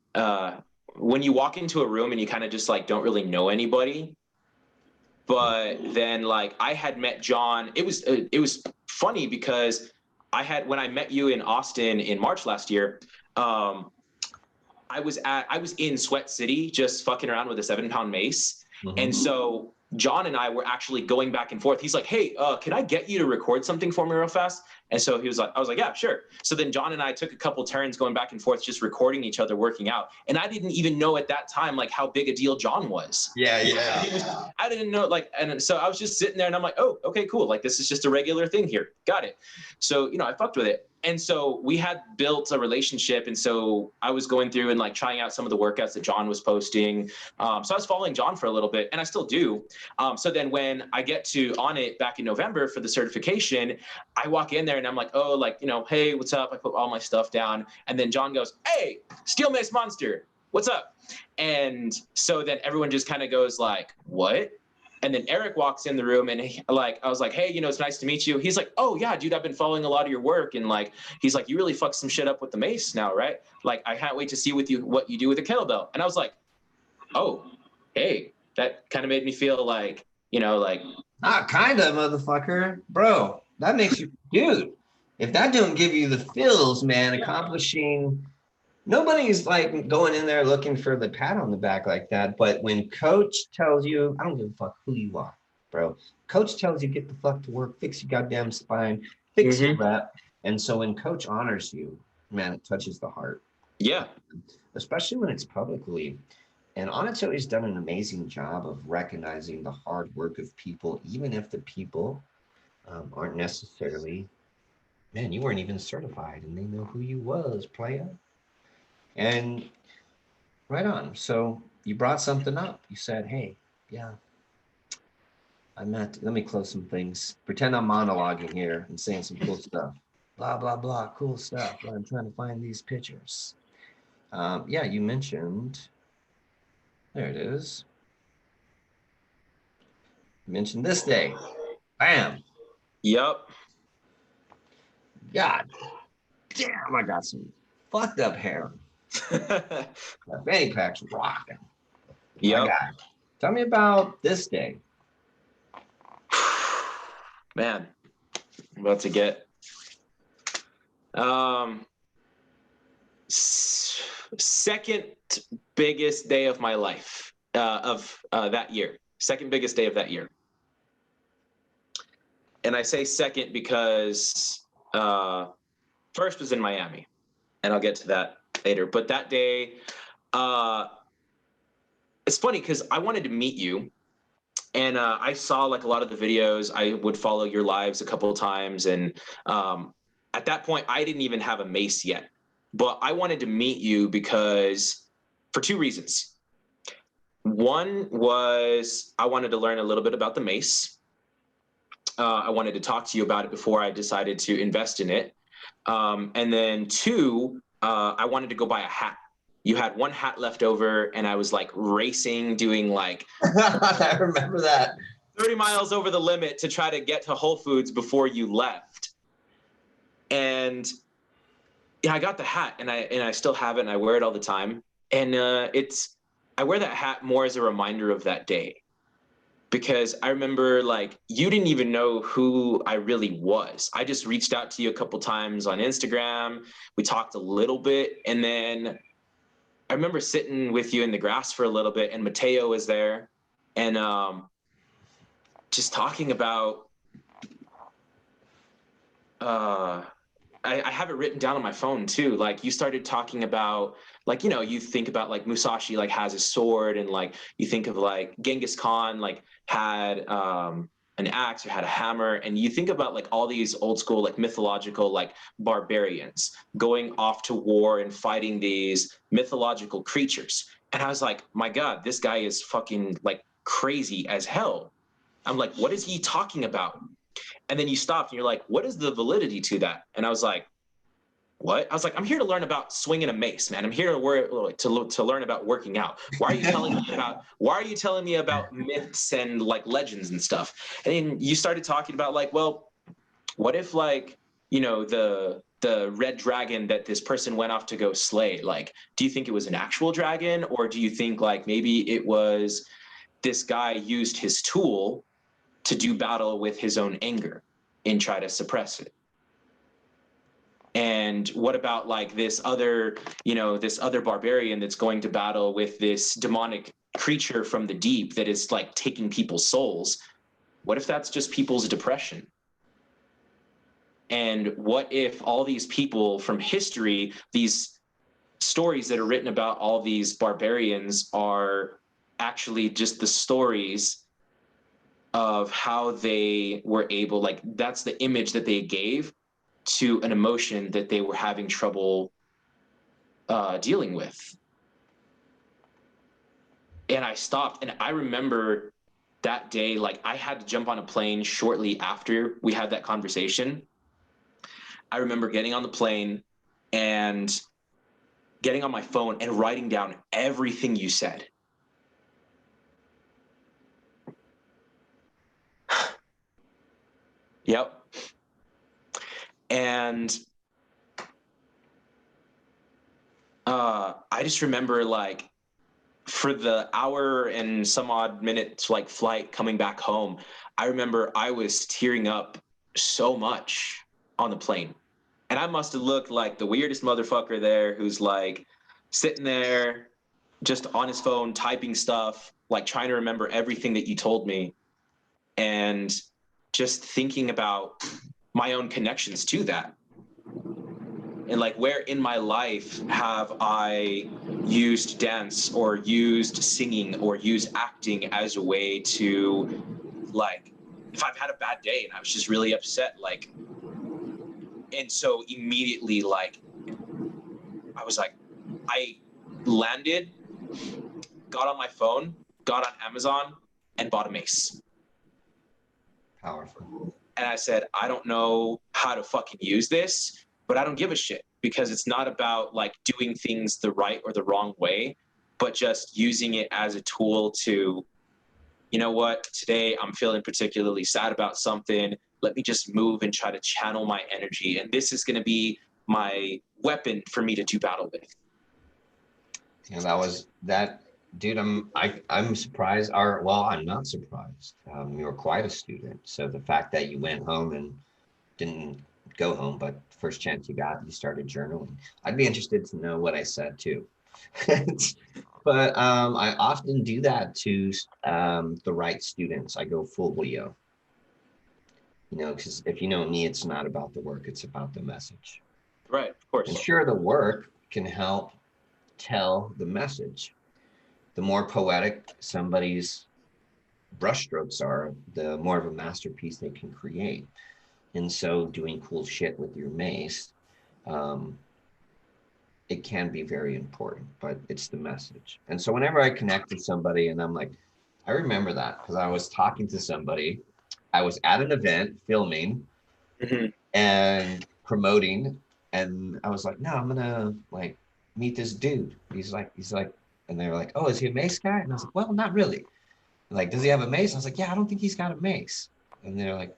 when you walk into a room and you kind of just like don't really know anybody. But then like I had met John, it was funny because when I met you in Austin in March last year, I was in Sweat City just fucking around with a 7-pound mace. And so John and I were actually going back and forth. He's like, hey, can I get you to record something for me real fast? And so I was like, yeah, sure. So then John and I took a couple turns going back and forth, just recording each other working out. And I didn't even know at that time, like how big a deal John was. I didn't know, like, and so I was just sitting there and I'm like, oh, okay, cool. Like, this is just a regular thing here. Got it. So, I fucked with it. And so we had built a relationship. And so I was going through and like trying out some of the workouts that John was posting. So I was following John for a little bit and I still do. So then when I get to Onnit back in November for the certification, I walk in there and I'm like, oh, like, you know, hey, what's up? I put all my stuff down. And then John goes, hey, Steel Mace Monster, what's up? And so then everyone just kind of goes like, what? And then Eric walks in the room and I was like, hey, you know, it's nice to meet you. He's like, oh yeah, dude, I've been following a lot of your work. And like, he's like, you really fucked some shit up with the mace now, right? Like, I can't wait to see with you what you do with the kettlebell. And I was like, oh, hey, that kind of made me feel like, you know, like. Not kind of, motherfucker. Bro, that makes you, dude, if that don't give you the feels, man, accomplishing, nobody's like going in there looking for the pat on the back like that. But when coach tells you, I don't give a fuck who you are, bro. Coach tells you, get the fuck to work, fix your goddamn spine, fix your rep. And so when coach honors you, man, it touches the heart. Yeah. Especially when it's publicly. And Onitsui's done an amazing job of recognizing the hard work of people, even if the people aren't necessarily, man, you weren't even certified and they know who you was, player. And right on. So you brought something up. You said, hey, yeah, let me close some things. Pretend I'm monologuing here and saying some cool stuff. Blah, blah, blah, cool stuff. But I'm trying to find these pictures. Yeah, you mentioned, there it is. You mentioned this day. Bam. Yep. God damn, I got some fucked up hair. My fanny pack's rocking. Yep. Tell me about this day. Man, I'm about to get second biggest day of my life of that year. Second biggest day of that year. And I say second because first was in Miami, and I'll get to that later. But that day, it's funny because I wanted to meet you, and I saw like a lot of the videos. I would follow your lives a couple of times, and at that point, I didn't even have a mace yet. But I wanted to meet you because for two reasons. One was I wanted to learn a little bit about the mace. I wanted to talk to you about it before I decided to invest in it. And then two, I wanted to go buy a hat. You had one hat left over, and I was like racing, doing like I remember that 30 miles over the limit to try to get to Whole Foods before you left. And yeah, I got the hat, and I still have it, and I wear it all the time. And I wear that hat more as a reminder of that day. Because I remember like you didn't even know who I really was. I just reached out to you a couple times on Instagram. We talked a little bit, and then I remember sitting with you in the grass for a little bit, and Mateo was there, and just talking about. I have it written down on my phone too. Like you started talking about, like, you know, you think about like Musashi like has a sword, and like you think of like Genghis Khan like had an axe or had a hammer, and you think about like all these old school like mythological like barbarians going off to war and fighting these mythological creatures. And I was like, my God, this guy is fucking like crazy as hell. I'm like, what is he talking about? And then you stopped and you're like, what is the validity to that? And I was like, what? I was like, I'm here to learn about swinging a mace, man. I'm here to learn about working out. Why are you telling me about myths and like legends and stuff? And then you started talking about like, well, what if like, you know, the red dragon that this person went off to go slay, like, do you think it was an actual dragon? Or do you think like maybe it was this guy used his tool to do battle with his own anger and try to suppress it? And what about like this other barbarian that's going to battle with this demonic creature from the deep that is like taking people's souls? What if that's just people's depression? And what if all these people from history, these stories that are written about all these barbarians are actually just the stories of how they were able, like that's the image that they gave to an emotion that they were having trouble dealing with. And I stopped, and I remember that day, like I had to jump on a plane shortly after we had that conversation. I remember getting on the plane and getting on my phone and writing down everything you said. Yep. And I just remember, like, for the hour and some odd minutes like flight coming back home, I remember I was tearing up so much on the plane. And I must have looked like the weirdest motherfucker there, who's like sitting there just on his phone typing stuff, like trying to remember everything that you told me, and just thinking about my own connections to that. And like, where in my life have I used dance or used singing or used acting as a way to, like, if I've had a bad day and I was just really upset, like, and so immediately, like, I was like, I landed, got on my phone, got on Amazon, and bought a mace. Powerful. And I said, I don't know how to fucking use this, but I don't give a shit, because it's not about like doing things the right or the wrong way, but just using it as a tool to, you know what, today I'm feeling particularly sad about something. Let me just move and try to channel my energy. And this is going to be my weapon for me to do battle with. Yeah, that was that, dude. I'm surprised, or well, I'm not surprised. You were quite a student, so the fact that you went home and didn't go home, but first chance you got, you started journaling. I'd be interested to know what I said too. But I often do that to the right students. I go full Leo. You know, because if you know me, it's not about the work, it's about the message. Right, of course. And sure, the work can help tell the message. The more poetic somebody's brushstrokes are, the more of a masterpiece they can create. And so doing cool shit with your mace, it can be very important, but it's the message. And so whenever I connect with somebody and I'm like, I remember that because I was talking to somebody, I was at an event filming and promoting, and I was like, no, I'm gonna like meet this dude. He's like, and they were like, oh, is he a mace guy? And I was like, well, not really. Like, does he have a mace? I was like, yeah, I don't think he's got a mace. And they're like,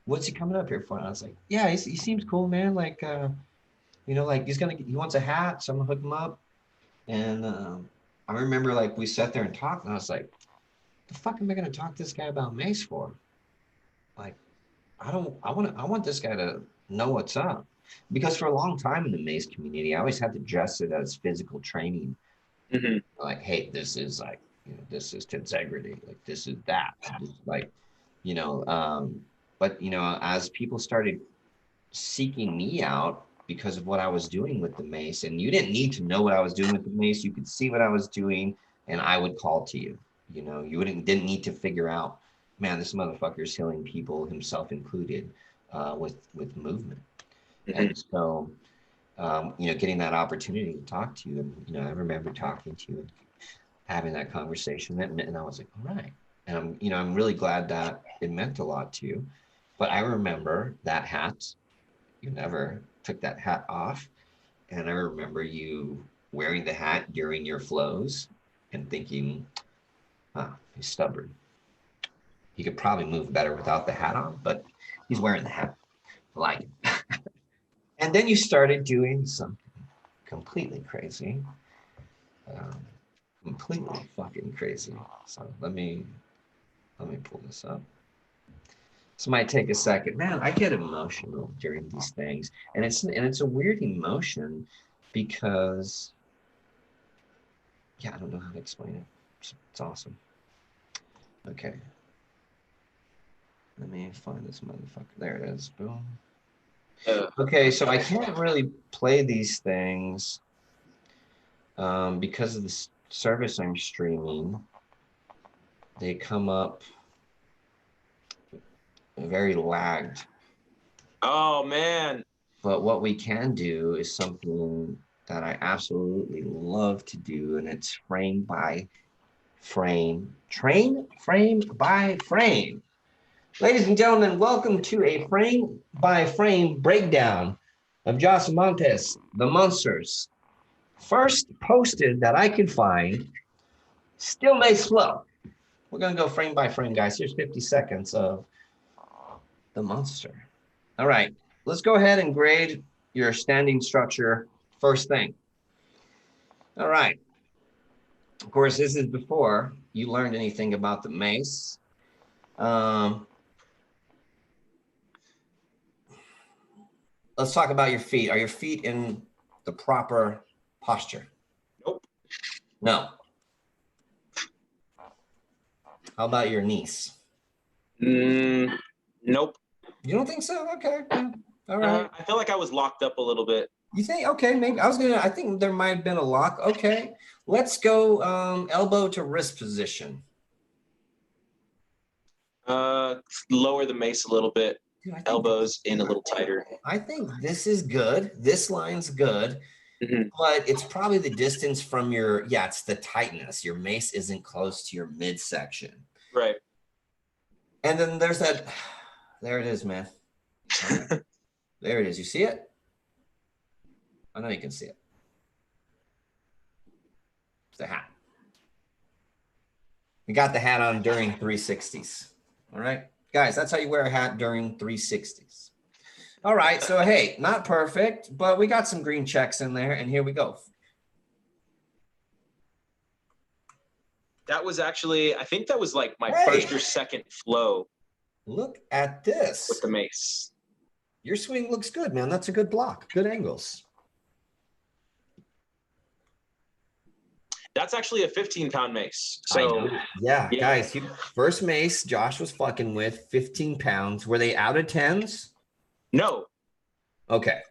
what's he coming up here for? And I was like, yeah, he seems cool, man. Like, you know, like he wants a hat, so I'm gonna hook him up. And I remember like we sat there and talked, and I was like, the fuck am I gonna talk to this guy about mace for? Like, I want this guy to know what's up. Because for a long time in the mace community, I always had to dress it as physical training. Like, hey, this is like, you know, this is tensegrity, like this is that. Like, you know, but you know, as people started seeking me out because of what I was doing with the mace, and you didn't need to know what I was doing with the mace, you could see what I was doing, and I would call to you. You know, you didn't need to figure out, man, this motherfucker's healing people, himself included, with movement. And so, you know, getting that opportunity to talk to you, and you know, I remember talking to you and having that conversation, and I was like, all right. And I'm really glad that it meant a lot to you. But I remember that hat, you never took that hat off. And I remember you wearing the hat during your flows and thinking, he's stubborn. He could probably move better without the hat on, but he's wearing the hat. I like it. And then you started doing something completely crazy. Completely fucking crazy. So let me pull this up. This might take a second. Man, I get emotional during these things. And it's a weird emotion because, yeah, I don't know how to explain it. It's awesome. Okay. Let me find this motherfucker. There it is. Boom. Okay, so I can't really play these things because of the service I'm streaming. They come up very lagged. Oh man. But what we can do is something that I absolutely love to do, and it's frame by frame. Frame by frame. Ladies and gentlemen, welcome to a frame by frame breakdown of Josh Montes, the Monsters. First posted that I can find, still may slow. We're gonna go frame by frame, guys. Here's 50 seconds of the monster. All right, let's go ahead and grade your standing structure first thing. All right. Of course, this is before you learned anything about the mace. Let's talk about your feet. Are your feet in the proper posture? Nope. No. How about your knees? Nope. You don't think so? Okay. Yeah. All right. I feel like I was locked up a little bit. You think, okay, maybe I think there might have been a lock. Okay. Let's go elbow to wrist position. Lower the mace a little bit. Dude, Elbows in a little tighter. I think this is good. This line's good. Mhm. But it's probably the distance from your, yeah, it's the tightness. Your mace isn't close to your midsection. Right. And then there's that, there it is, man. There it is. You see it? I know you can see it. It's the hat. We got the hat on during 360s. All right, guys, that's how you wear a hat during 360s. All right, so hey, not perfect, but we got some green checks in there, and here we go. That was actually, I think that was like my Hey. first or second flow Look at this. with the mace. Your swing looks good, man. That's a good block. Good angles. That's actually a 15-pound mace. I So know. Yeah, yeah. guys, first mace Josh was fucking with, 15 pounds. Were they out of 10s? no, Okay.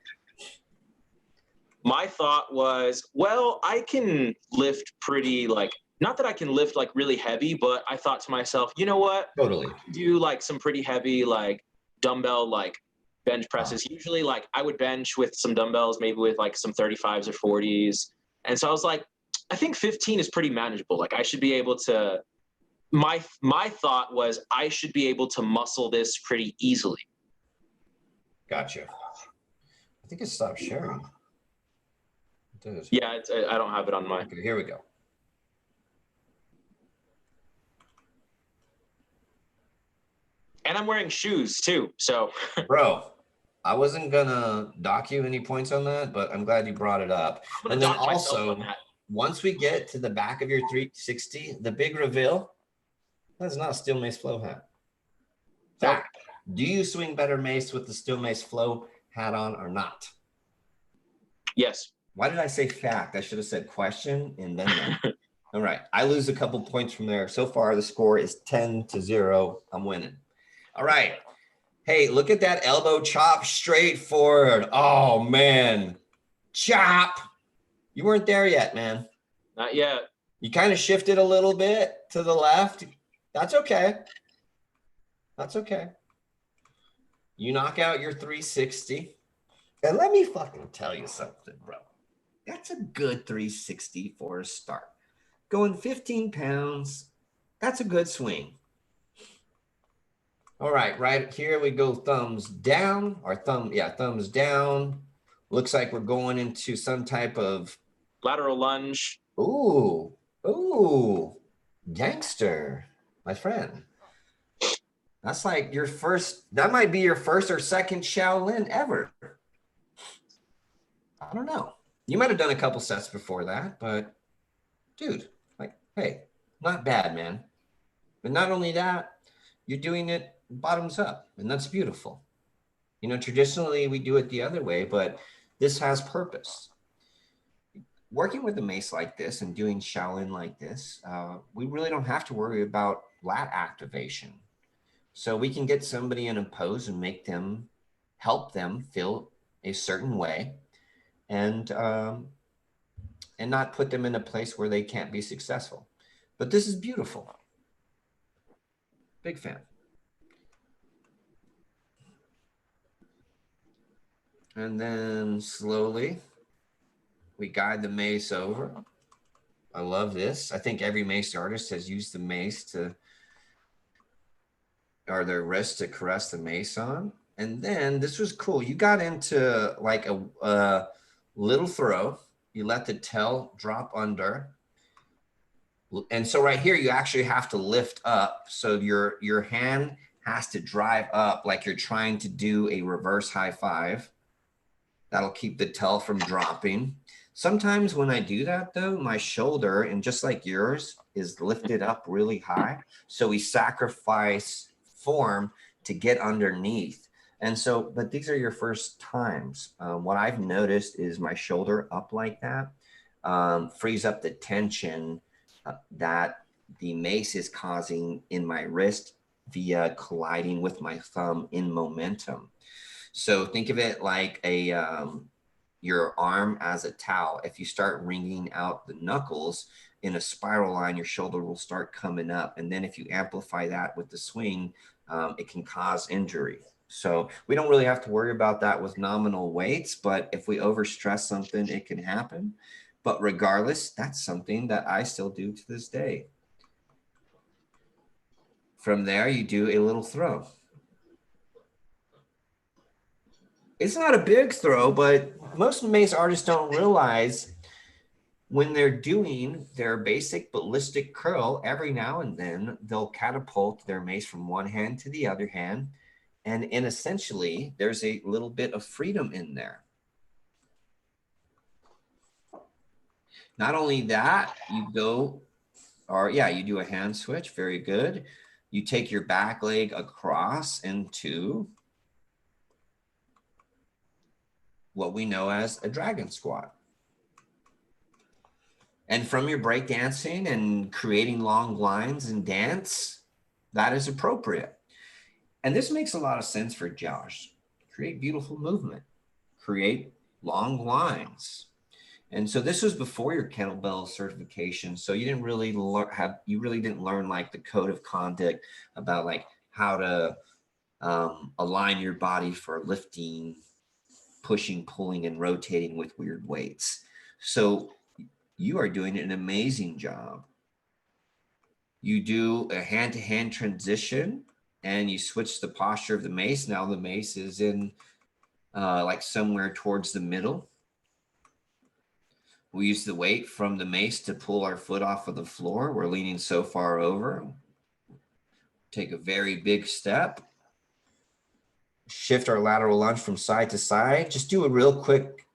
my thought was, well, I can lift pretty like, not that I can lift like really heavy, but I thought to myself, you know what? Totally. Do like some pretty heavy like dumbbell like bench presses. Usually like I would bench with some dumbbells, maybe with like some 35s or 40s. And so I was like, I think 15 is pretty manageable. Like I should be able to, my thought was I should be able to muscle this pretty easily. Gotcha. I think it stopped sharing. It did. Yeah, I don't have it on my. Okay, here we go. And I'm wearing shoes too. So Bro, I wasn't gonna dock you any points on that, but I'm glad you brought it up. I'm gonna And then dock myself also, on that. once we get to the back of your 360, the big reveal, that's not a steel mace flow hat. Fact. Do you swing better mace with the steel mace flow hat on or not? Yes. Why did I say fact? I should have said question and then that. All right. I lose a couple points from there. So far, the score is 10-0. I'm winning. All right. Hey, look at that elbow chop straight forward. Oh, man. Chop. You weren't there yet, man. Not yet. You kind of shifted a little bit to the left. That's okay. That's okay. You knock out your 360. And let me fucking tell you something, bro. That's a good 360 for a start. Going 15 pounds, that's a good swing. All right, right here we go thumbs down, or thumbs down. Looks like we're going into some type of Lateral lunge. ooh, gangster, my friend. That's like your first, that might be your first or second Shaolin ever. I don't know. You might have done a couple sets before that, but dude, like, hey, not bad, man. But not only that, you're doing it bottoms up, and that's beautiful. You know, traditionally we do it the other way, but this has purpose. Working with a mace like this and doing Shaolin like this, we really don't have to worry about lat activation. So we can get somebody in a pose and help them feel a certain way, and not put them in a place where they can't be successful. But this is beautiful. Big fan. And then slowly we guide the mace over. I love this. I think every mace artist has used the mace or their wrist to caress the mace on. And then this was cool. You got into like a little throw. You let the tail drop under. And so right here, you actually have to lift up. So your hand has to drive up like you're trying to do a reverse high five. That'll keep the tail from dropping. Sometimes when I do that though, my shoulder, and just like yours, is lifted up really high. So we sacrifice form to get underneath. And so, but these are your first times. What I've noticed is my shoulder up like that frees up the tension that the mace is causing in my wrist via colliding with my thumb in momentum. So think of it like your arm as a towel. If you start wringing out the knuckles in a spiral line, your shoulder will start coming up. And then if you amplify that with the swing, it can cause injury. So we don't really have to worry about that with nominal weights, but if we overstress something, it can happen. But regardless, that's something that I still do to this day. From there, you do a little throw. It's not a big throw, but most mace artists don't realize when they're doing their basic ballistic curl, every now and then they'll catapult their mace from one hand to the other hand. And essentially, there's a little bit of freedom in there. Not only that, you do a hand switch. Very good. You take your back leg across into what we know as a dragon squat. And from your break dancing and creating long lines and dance, that is appropriate. And this makes a lot of sense for Josh. Create beautiful movement, create long lines. And so this was before your kettlebell certification. So you didn't really learn like the code of conduct about like how to align your body for lifting, pushing, pulling, and rotating with weird weights. So you are doing an amazing job. You do a hand-to-hand transition and you switch the posture of the mace. Now the mace is in like somewhere towards the middle. We use the weight from the mace to pull our foot off of the floor. We're leaning so far over. Take a very big step. Shift our lateral lunge from side to side. Just do a real quick,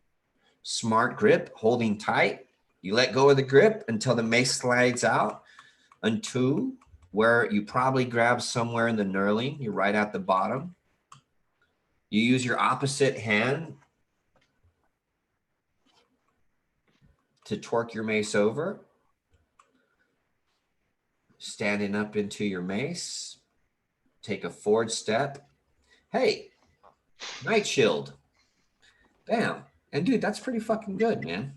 smart grip, holding tight. You let go of the grip until the mace slides out, until where you probably grab somewhere in the knurling. You're right at the bottom. You use your opposite hand to torque your mace over. Standing up into your mace. Take a forward step. Hey, night shield. Bam. And dude, that's pretty fucking good, man.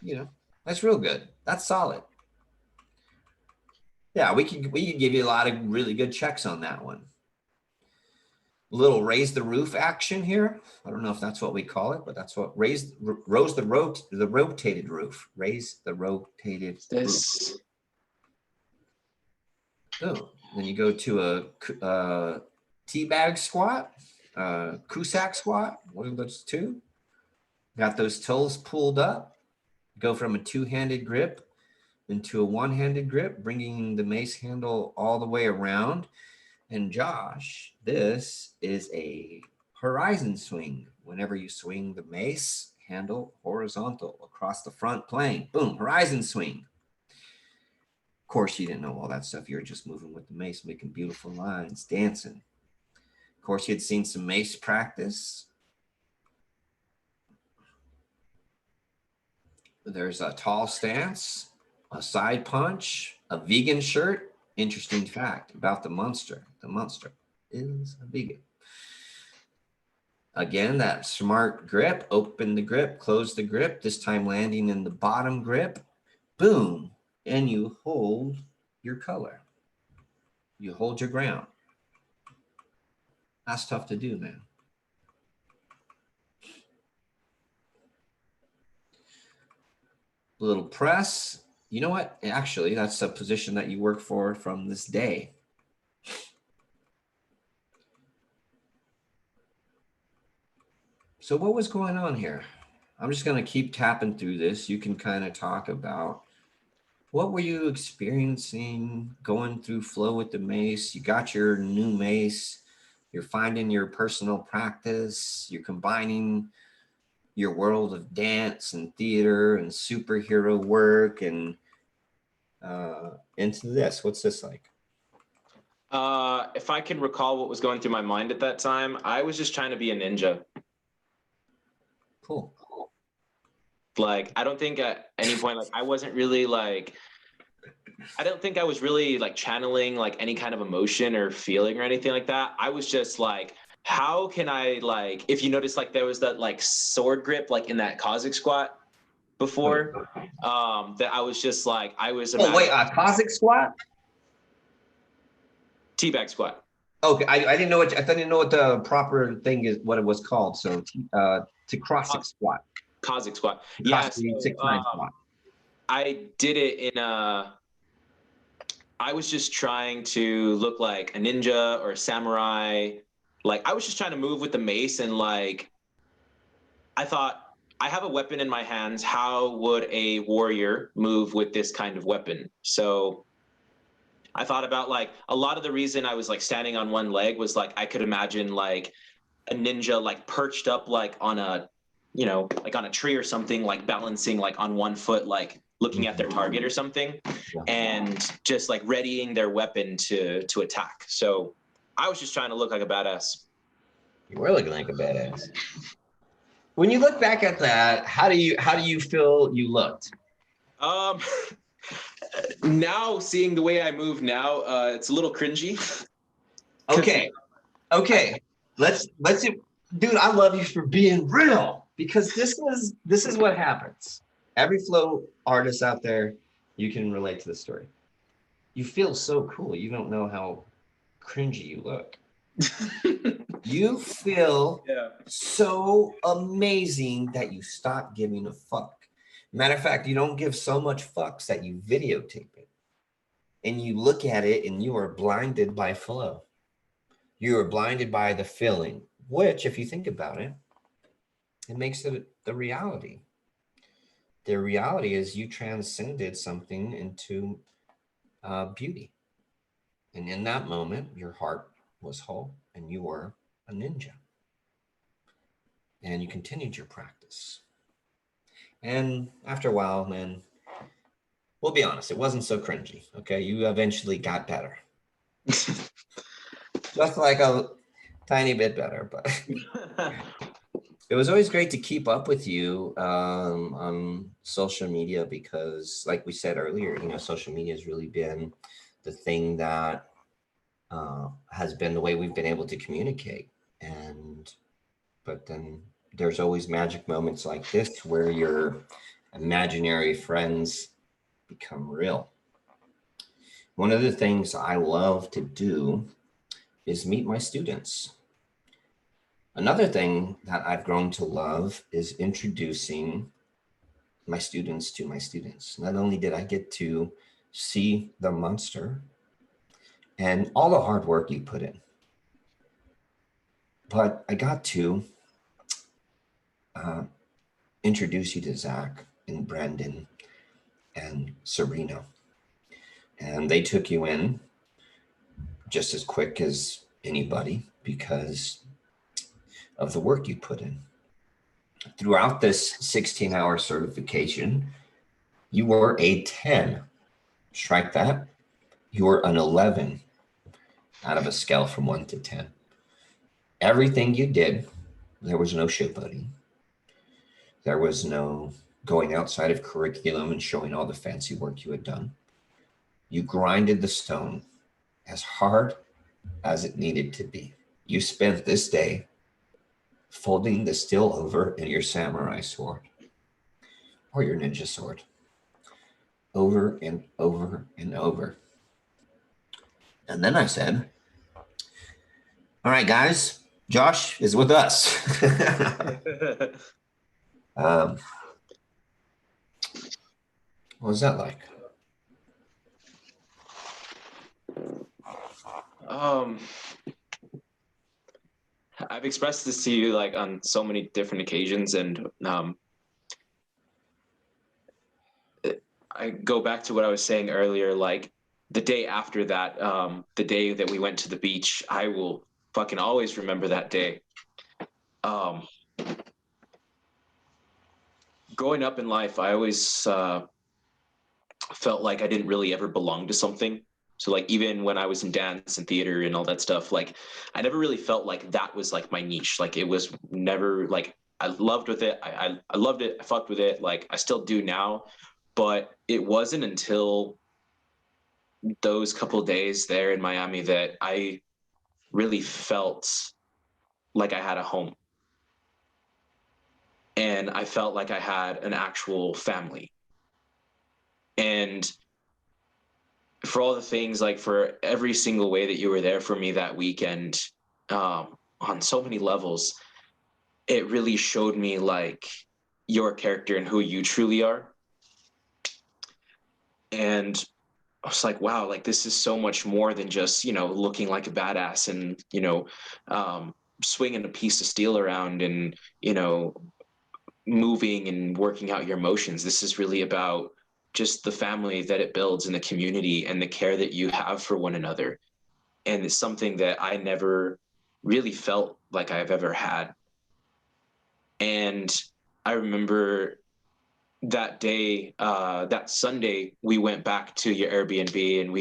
You know, that's real good. That's solid. Yeah, we can give you a lot of really good checks on that one. Little raise the roof action here. I don't know if that's what we call it, but that's what raise the rotated roof. Raise the rotated roof. Oh, then you go to a teabag squat, Cusack squat. What are those two? Got those toes pulled up. Go from a two-handed grip into a one-handed grip, bringing the mace handle all the way around. And Josh, this is a horizon swing. Whenever you swing the mace handle horizontal across the front plane, boom, horizon swing. Of course, you didn't know all that stuff. You were just moving with the mace, making beautiful lines, dancing. Of course, you had seen some mace practice. There's a tall stance, a side punch, a vegan shirt. Interesting fact about the Monster. The Monster is a vegan. Again, that smart grip, open the grip, close the grip, this time landing in the bottom grip. Boom. And you hold your color. You hold your ground. That's tough to do, man. Little press. You know what? Actually, that's a position that you work for from this day. So what was going on here? I'm just going to keep tapping through this. You can kind of talk about what were you experiencing going through flow with the mace? You got your new mace. You're finding your personal practice. You're combining your world of dance and theater and superhero work and into this. What's this like? If I can recall what was going through my mind at that time, I was just trying to be a ninja. Cool. Like, I don't think at any point, like, I wasn't really like, I don't think I was really like channeling like any kind of emotion or feeling or anything like that. I was just like, how can I, like, if you notice, like there was that like sword grip, like in that Cossack squat before, that I was just like, I was Oh, wait, imagining Cossack squat? teabag squat. Okay, I didn't know what, I didn't know what the proper thing is, what it was called. So to Cossack squat. Cossack squat. Yeah. Cossack So, 6'9" squat. I did it in I was just trying to look like a ninja or a samurai. Like, I was just trying to move with the mace, and like, I thought, I have a weapon in my hands. How would a warrior move with this kind of weapon? So I thought about, like, a lot of the reason I was like standing on one leg was like I could imagine like a ninja like perched up like on a, you know, like on a tree or something, like balancing like on one foot, like looking at their target or something, and just like readying their weapon to attack. So I was just trying to look like a badass. You were looking like a badass. When you look back at that, how do you feel you looked? Now seeing the way I move now, it's a little cringy. Okay. Let's dude, I love you for being real, because this is what happens. Every flow artist out there, you can relate to the story. You feel so cool. You don't know how cringy you look. You feel so amazing that you stop giving a fuck. Matter of fact, you don't give so much fucks that you videotape it. And you look at it and you are blinded by flow. You are blinded by the feeling, which, if you think about it, it makes it the reality. The reality is you transcended something into beauty. And in that moment, your heart was whole and you were a ninja. And you continued your practice. And after a while, man, we'll be honest, it wasn't so cringy. Okay, you eventually got better. Just like a tiny bit better, but it was always great to keep up with you on social media, because like we said earlier, you know, social media has really been the thing that has been the way we've been able to communicate. But then there's always magic moments like this where your imaginary friends become real. One of the things I love to do is meet my students. Another thing that I've grown to love is introducing my students to my students. Not only did I get to see the monster and all the hard work you put in, but I got to introduce you to Zach and Brandon and Serena. And they took you in just as quick as anybody because of the work you put in. Throughout this 16-hour certification, you were a 10. Strike that. You were an 11 out of a scale from 1 to 10. Everything you did, there was no showboating. There was no going outside of curriculum and showing all the fancy work you had done. You grinded the stone as hard as it needed to be. You spent this day folding the steel over in your samurai sword or your ninja sword over and over and over. And then I said, all right, guys, Josh is with us. What was that like? I expressed this to you like on so many different occasions, and I go back to what I was saying earlier, like the day after that, the day that we went to the beach, I will fucking always remember that day. Growing up in life, I always felt like I didn't really ever belong to something. So like even when I was in dance and theater and all that stuff, like I never really felt like that was like my niche. Like it was never like I loved with it. I loved it. I fucked with it. Like I still do now. But it wasn't until those couple of days there in Miami that I really felt like I had a home. And I felt like I had an actual family. And for all the things, like for every single way that you were there for me that weekend, on so many levels, it really showed me like your character and who you truly are. And I was like, wow, like this is so much more than just, you know, looking like a badass and, you know, swinging a piece of steel around and, you know, moving and working out your emotions. This is really about just the family that it builds and the community and the care that you have for one another. And it's something that I never really felt like I've ever had. And I remember that day, that Sunday, we went back to your Airbnb and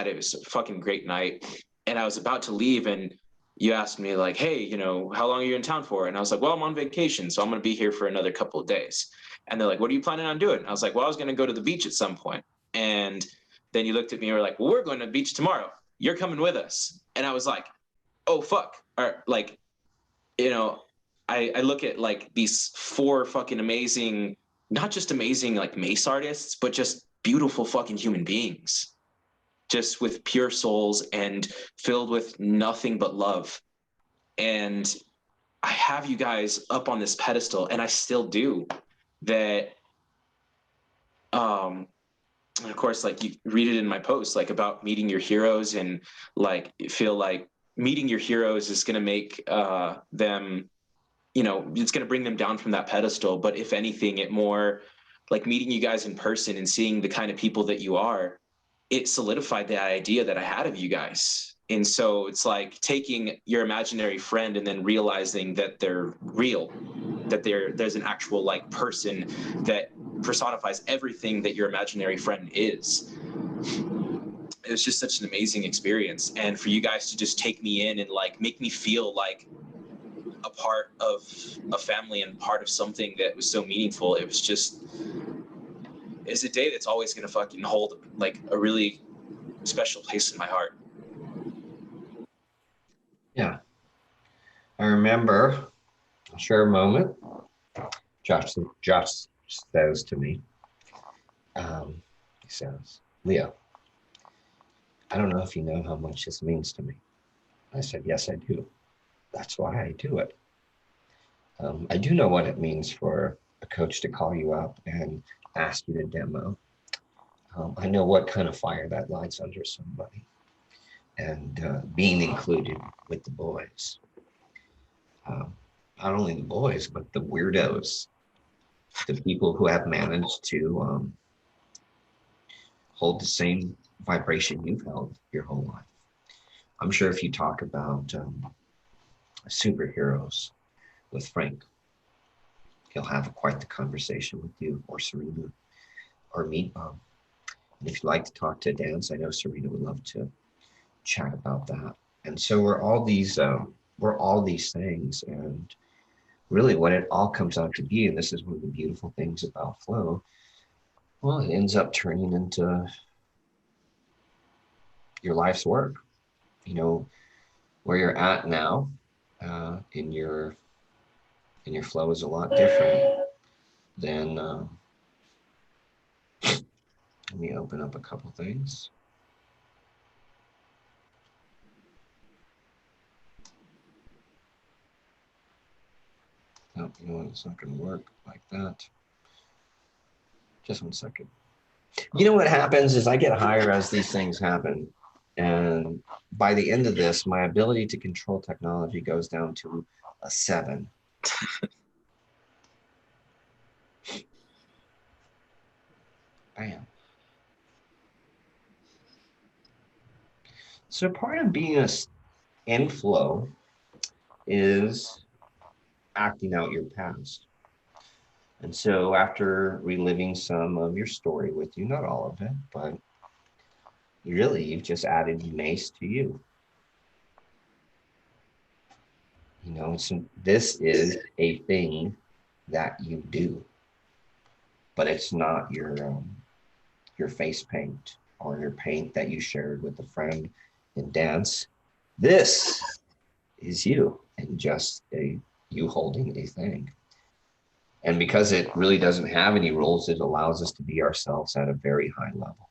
it was a fucking great night. And I was about to leave and you asked me like, hey, you know, how long are you in town for? And I was like, well, I'm on vacation, so I'm going to be here for another couple of days. And they're like, what are you planning on doing? And I was like, well, I was going to go to the beach at some point. And then you looked at me and were like, well, we're going to the beach tomorrow. You're coming with us. And I was like, oh, fuck. Or like, you know, I look at like these 4 fucking amazing, not just amazing like mace artists, but just beautiful fucking human beings, just with pure souls and filled with nothing but love. And I have you guys up on this pedestal, and I still do that. And of course, like you read it in my post, like about meeting your heroes, and like feel like meeting your heroes is going to make them, you know, it's going to bring them down from that pedestal. But if anything, it more like meeting you guys in person and seeing the kind of people that you are, it solidified the idea that I had of you guys. And so it's like taking your imaginary friend and then realizing that they're real, that there's an actual like person that personifies everything that your imaginary friend is. It was just such an amazing experience. And for you guys to just take me in and like make me feel like a part of a family and part of something that was so meaningful. It was just, it's a day that's always going to fucking hold like a really special place in my heart. Yeah. I remember, I'll share a moment. Josh says to me, he says, Leo, I don't know if you know how much this means to me. I said, yes, I do. That's why I do it. I do know what it means for a coach to call you up and ask you to demo. I know what kind of fire that lights under somebody, and being included with the boys. Not only the boys, but the weirdos, the people who have managed to hold the same vibration you've held your whole life. I'm sure if you talk about superheroes with Frank, he'll have quite the conversation with you, or Serena, or Meat Bomb. And if you'd like to talk to Dance, I know Serena would love to chat about that. And so we're all these things, and really what it all comes out to be, and this is one of the beautiful things about flow, well, it ends up turning into your life's work. You know, where you're at now in your flow is a lot different than let me open up a couple things. No, you know what, it's not going to work like that. Just one second. You know what happens is I get higher as these things happen. And by the end of this, my ability to control technology goes down to a 7. Bam. So part of being in flow is acting out your past. And so after reliving some of your story with you, not all of it, but really you've just added Mace to you. You know, this is a thing that you do, but it's not your face paint or your paint that you shared with a friend in dance. This is you and just you holding a thing. And because it really doesn't have any rules, it allows us to be ourselves at a very high level.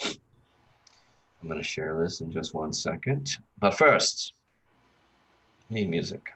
I'm going to share this in just 1 second. But first, need music.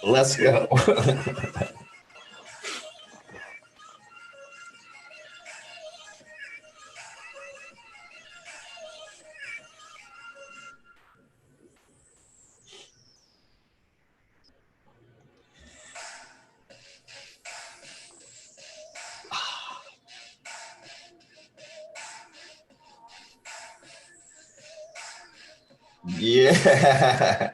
Let's go. Yeah.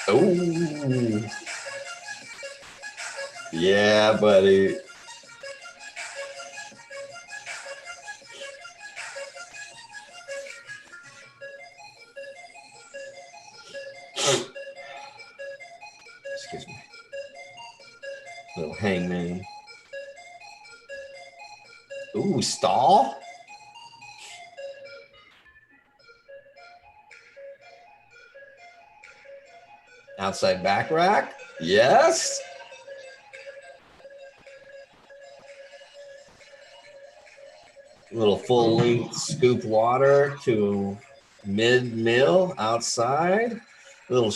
Oh. Yeah, buddy. Excuse me. Little hangman. Ooh, stall. Outside back rack. Yes. Little full length scoop water to mid mill outside. Little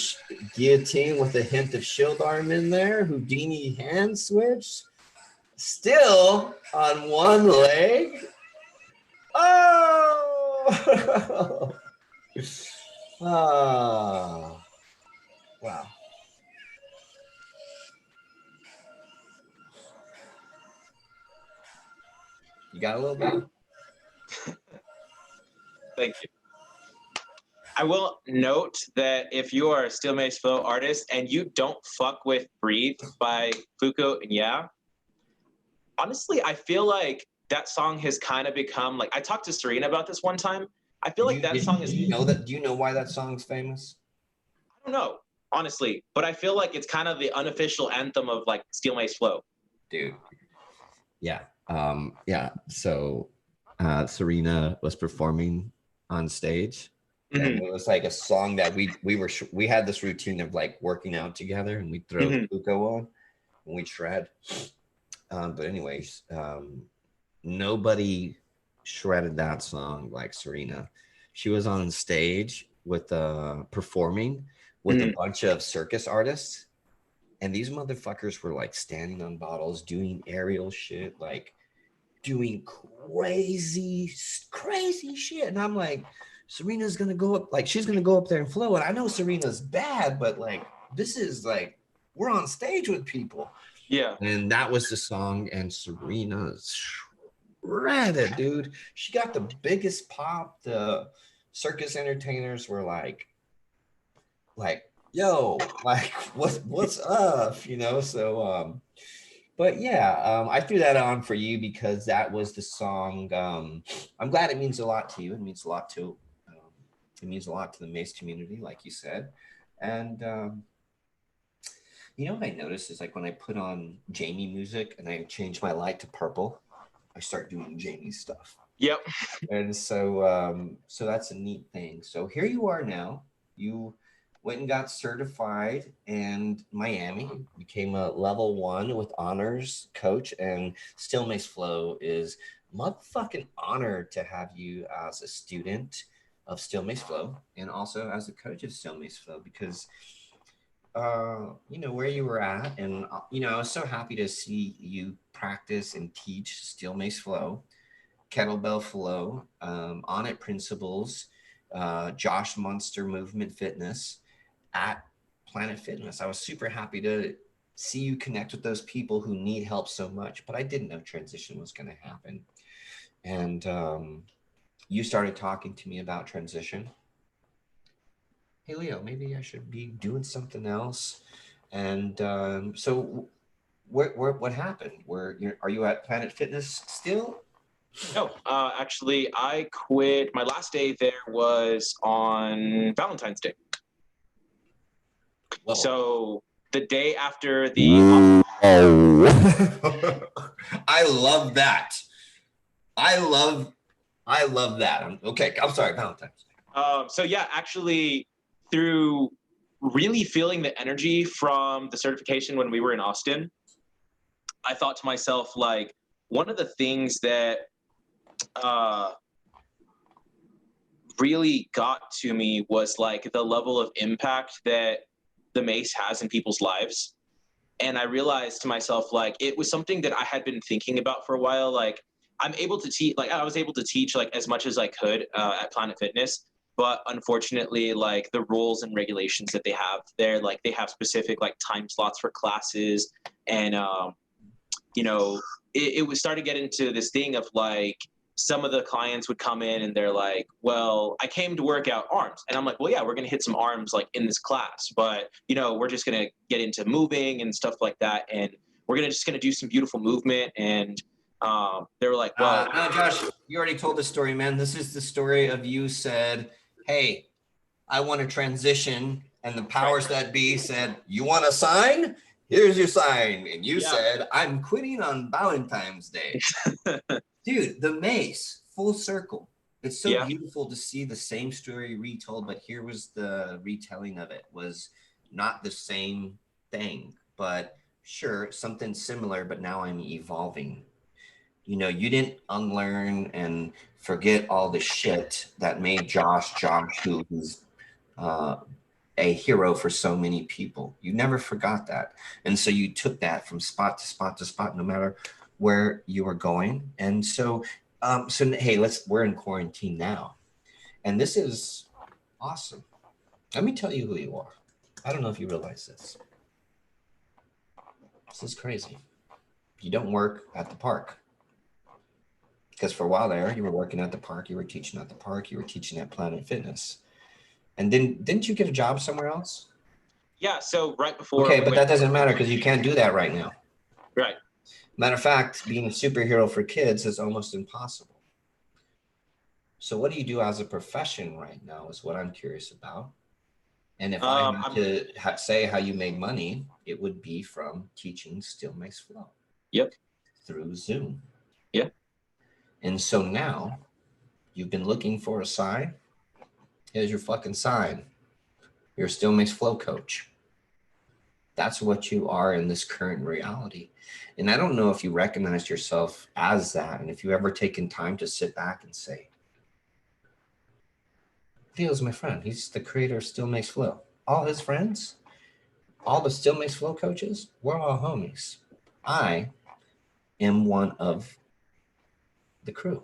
guillotine with a hint of shield arm in there. Houdini hand switch. Still on one leg. Oh! Ah. Wow. You got a little bit? Thank you. I will note that if you are a Steel Mace Flow artist and you don't fuck with Breathe by Fuko and Yeah, honestly, I feel like that song has kind of become like, I talked to Serena about this one time. I feel like that song is. Do you know why that song's famous? I don't know, honestly, but I feel like it's kind of the unofficial anthem of like Steel Mace Flow. Dude. Yeah. Yeah. So Serena was performing on stage. Mm-hmm. And it was like a song that we had this routine of like working out together, and we throw Fuko on and we shred. But anyways, nobody shredded that song like Serena. She was on stage with performing with a bunch of circus artists, And these motherfuckers were like standing on bottles, doing aerial shit, like doing crazy, crazy shit. And I'm like, Serena's gonna go up, like she's gonna go up there and flow. And I know Serena's bad, but like this is like we're on stage with people. Yeah. And that was the song, and Serena's shredded, dude. She got the biggest pop. The circus entertainers were like, yo, like what's up, you know? So but yeah, I threw that on for you because that was the song. I'm glad it means a lot to you. It means a lot to it means a lot to the Mace community, like you said. And you know what I noticed is like when I put on Jamie music and I change my light to purple, I start doing Jamie stuff. Yep. And so so that's a neat thing. So here you are now. You went and got certified in Miami, became a level 1 with honors coach, and Still Makes Flow is motherfucking honored to have you as a student of Still Makes Flow and also as a coach of Still Makes Flow, because you know where you were at, and you know I was so happy to see you practice and teach Still Makes Flow, kettlebell flow, on it principles, Josh Munster movement fitness at Planet Fitness. I was super happy to see you connect with those people who need help so much, but I didn't know transition was going to happen. And you started talking to me about transition. Hey Leo, maybe I should be doing something else. And so what happened? Are you at Planet Fitness still? No, actually, I quit. My last day there was on Valentine's Day. Whoa. So the day after the. I love that. I love that. Okay, I'm sorry, Valentine's. So yeah, actually, through really feeling the energy from the certification when we were in Austin, I thought to myself, like, one of the things that really got to me was like the level of impact that the Mace has in people's lives. And I realized to myself, like, it was something that I had been thinking about for a while. Like, I was able to teach like as much as I could at Planet Fitness, but unfortunately, like the rules and regulations that they have there, like they have specific like time slots for classes, and you know, it was starting to get into this thing of like some of the clients would come in and they're like, well, I came to work out arms. And I'm like, well, yeah, we're going to hit some arms like in this class, but you know, we're just going to get into moving and stuff like that. And we're just going to do some beautiful movement. And they were like, well, no, Josh, you already told the story, man. This is the story of you said, hey, I want to transition. And the powers that be said, you want a sign? Here's your sign. And you said, I'm quitting on Valentine's Day. Dude, the Mace, full circle. It's so beautiful to see the same story retold, but here was the retelling of it. Was not the same thing, but sure, something similar, but now I'm evolving. You know, you didn't unlearn and forget all the shit that made Josh, who's a hero for so many people. You never forgot that. And so you took that from spot to spot to spot, no matter where you were going. And so hey, we're in quarantine now, and this is awesome. Let me tell you who you are. I don't know if you realize this. This is crazy. You don't work at the park, because for a while there you were working at the park, you were teaching at the park, you were teaching at Planet Fitness, and didn't you get a job somewhere else? Yeah, so right before. Okay, but that doesn't matter because you can't do that right now. Right. Matter of fact, being a superhero for kids is almost impossible. So what do you do as a profession right now is what I'm curious about. And if I had to say how you made money, it would be from teaching Still Makes Flow. Yep. Through Zoom. Yeah. And so now you've been looking for a sign. Here's your fucking sign. You're a Still Makes Flow coach. That's what you are in this current reality. And I don't know if you recognize yourself as that, and if you ever taken time to sit back and say, Leo's my friend. He's the creator of Still Makes Flow. All his friends, all the Still Makes Flow coaches, we're all homies. I am one of the crew.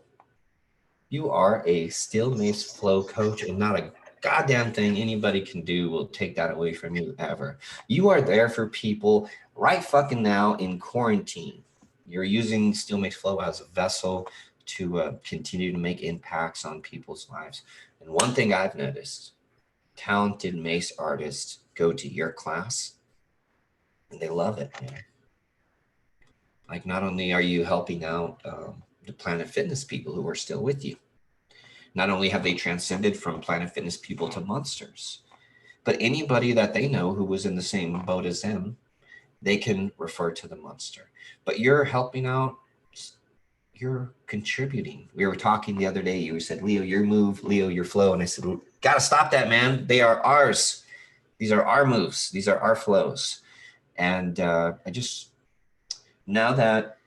You are a Still Makes Flow coach, and not a goddamn thing anybody can do will take that away from you ever. You are there for people right fucking now in quarantine. You're using Still Makes Flow as a vessel to continue to make impacts on people's lives. And one thing I've noticed, talented mace artists go to your class and they love it, man. Like, not only are you helping out the Planet Fitness people who are still with you, not only have they transcended from Planet Fitness people to monsters, but anybody that they know who was in the same boat as them, they can refer to the monster. But you're helping out, you're contributing. We were talking the other day, you said, Leo, your move, Leo, your flow. And I said, gotta stop that, man. They are ours. These are our moves. These are our flows. And I just, now that,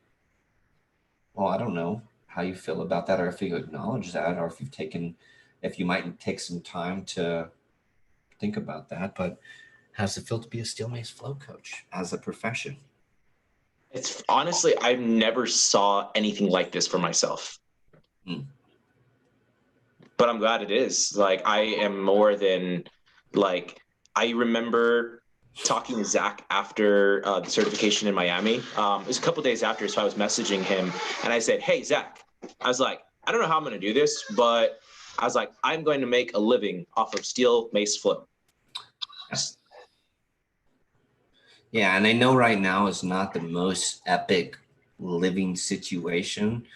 well, I don't know how you feel about that, or if you acknowledge that, or if you might take some time to think about that. But how's it feel to be a Still Makes Flow coach as a profession? It's honestly, I never saw anything like this for myself. But I'm glad it is. Like, I am more than, like, I remember talking to Zach after the certification in Miami. It was a couple days after, so I was messaging him and I said, hey, Zach, I was like, I don't know how I'm going to do this, but I was like, I'm going to make a living off of Still Makes Flow. Yeah, and I know right now is not the most epic living situation,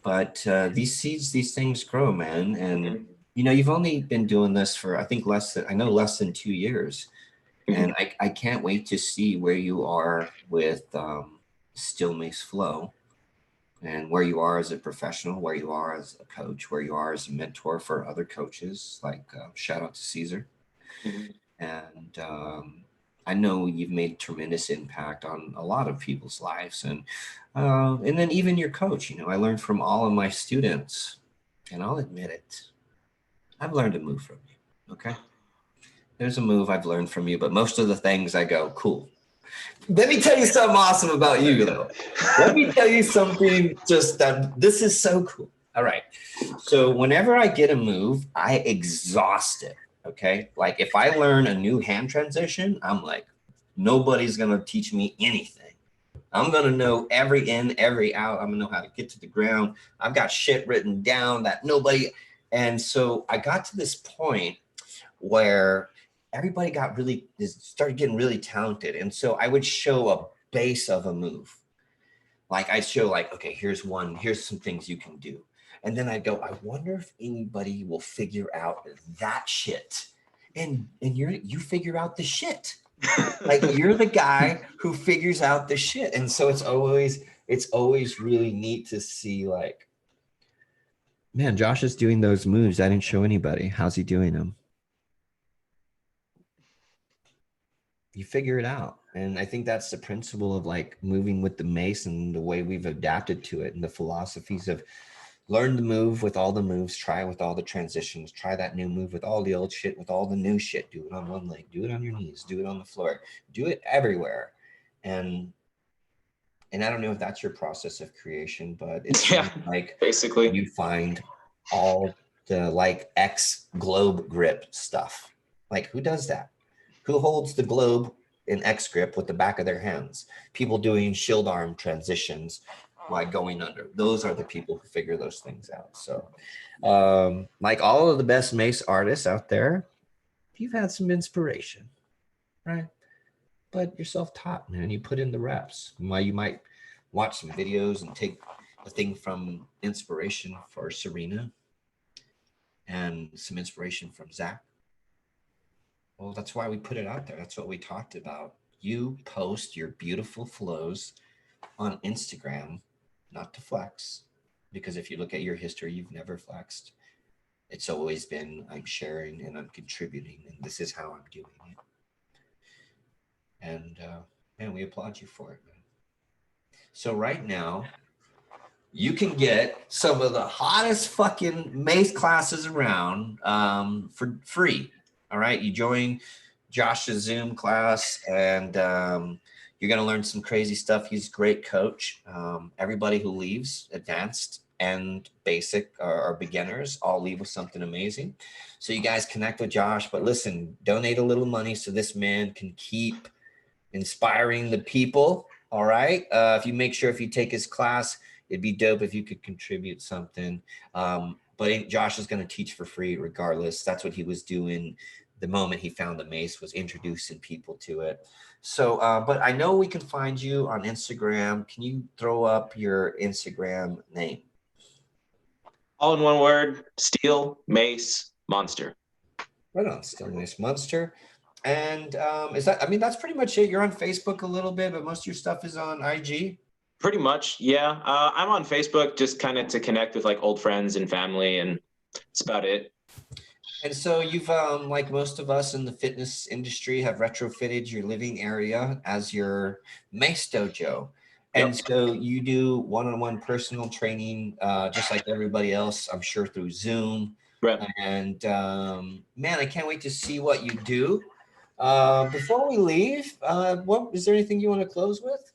but these seeds, these things grow, man. And you know, you've only been doing this for, I think, less than 2 years. And I can't wait to see where you are with Still Makes Flow, and where you are as a professional, where you are as a coach, where you are as a mentor for other coaches, like shout out to Caesar. And I know you've made tremendous impact on a lot of people's lives. And then even your coach, you know, I learned from all of my students, and I'll admit it, I've learned a move from you, okay? There's a move I've learned from you, but most of the things I go, cool. Let me tell you something awesome about you, though. Let me tell you something just that this is so cool. All right. So whenever I get a move, I exhaust it, okay? Like, if I learn a new hand transition, I'm like, nobody's going to teach me anything. I'm going to know every in, every out. I'm going to know how to get to the ground. I've got shit written down that nobody. And so I got to this point where everybody started getting really talented. And so I would show a base of a move. Like, I'd show, like, okay, here's some things you can do. And then I'd go, I wonder if anybody will figure out that shit. And you figure out the shit. Like, you're the guy who figures out the shit. And so it's always really neat to see, like, man, Josh is doing those moves I didn't show anybody. How's he doing them? You figure it out. And I think that's the principle of, like, moving with the mace and the way we've adapted to it, and the philosophies of learn the move with all the moves, try with all the transitions, try that new move with all the old shit, with all the new shit. Do it on one leg, do it on your knees, do it on the floor, do it everywhere. And I don't know if that's your process of creation, but it's like basically you find all the, like, X globe grip stuff. Like, who does that? Who holds the globe in X grip with the back of their hands? People doing shield arm transitions while going under. Those are the people who figure those things out. So like all of the best mace artists out there, you've had some inspiration, right? But you're self-taught, man. You put in the reps. Why you might watch some videos and take a thing from inspiration for Serena and some inspiration from Zach. Well, that's why we put it out there. That's what we talked about. You post your beautiful flows on Instagram, not to flex, because if you look at your history, you've never flexed. It's always been, I'm sharing and I'm contributing, and this is how I'm doing it. And man, we applaud you for it, man. So right now, you can get some of the hottest fucking mace classes around for free. All right, you join Josh's Zoom class, and you're going to learn some crazy stuff. He's a great coach. Everybody who leaves, advanced and basic or beginners, all leave with something amazing. So you guys connect with Josh, but listen, donate a little money so this man can keep inspiring the people. All right. If you make sure if you take his class, it'd be dope if you could contribute something. But Josh is going to teach for free regardless. That's what he was doing the moment he found the mace, was introducing people to it. So, but I know we can find you on Instagram. Can you throw up your Instagram name? All in one word: Steel Mace Monster. Right on, Steel Mace Monster. And is that, I mean, that's pretty much it. You're on Facebook a little bit, but most of your stuff is on IG. Pretty much, yeah. I'm on Facebook just kind of to connect with like old friends and family, and that's about it. And so you've, like most of us in the fitness industry, have retrofitted your living area as your Mace Dojo. And Yep. so you do one-on-one personal training, just like everybody else, I'm sure, through Zoom. Right. And man, I can't wait to see what you do. Before we leave, what is there anything you want to close with?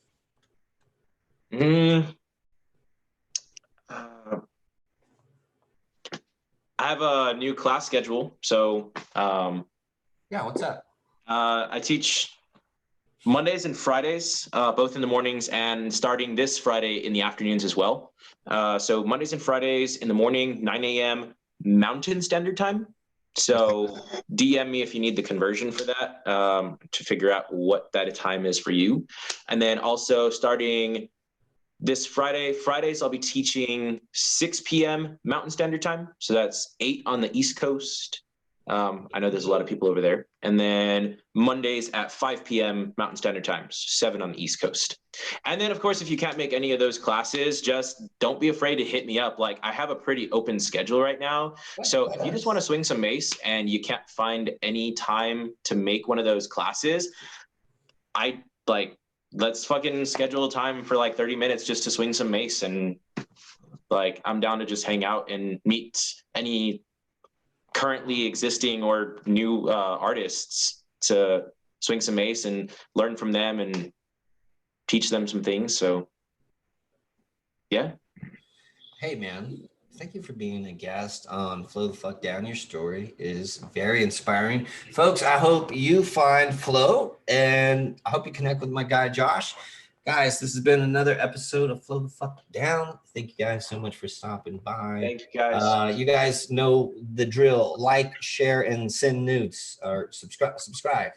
I have a new class schedule. So Yeah, what's up? I teach Mondays and Fridays, both in the mornings, and starting this Friday in the afternoons as well. So Mondays and Fridays in the morning, 9 a.m. Mountain Standard Time. So DM me if you need the conversion for that, to figure out what that time is for you. And then also starting this Fridays, I'll be teaching 6 p.m. Mountain Standard Time. So that's 8 on the East Coast. I know there's a lot of people over there. And then Mondays at 5 p.m. Mountain Standard Time, 7 on the East Coast. And then, of course, if you can't make any of those classes, just don't be afraid to hit me up. Like, I have a pretty open schedule right now. So if you just want to swing some mace and you can't find any time to make one of those classes, let's fucking schedule a time for like 30 minutes just to swing some mace. And like, I'm down to just hang out and meet any currently existing or new artists to swing some mace and learn from them and teach them some things. So yeah. Hey man, thank you for being a guest on Flow the Fuck Down. Your story is very inspiring. Folks, I hope you find flow, and I hope you connect with my guy Josh. Guys, this has been another episode of Flow the Fuck Down. Thank you guys so much for stopping by. Thank you guys. You guys know the drill. Like, share, and send nudes, or subscribe.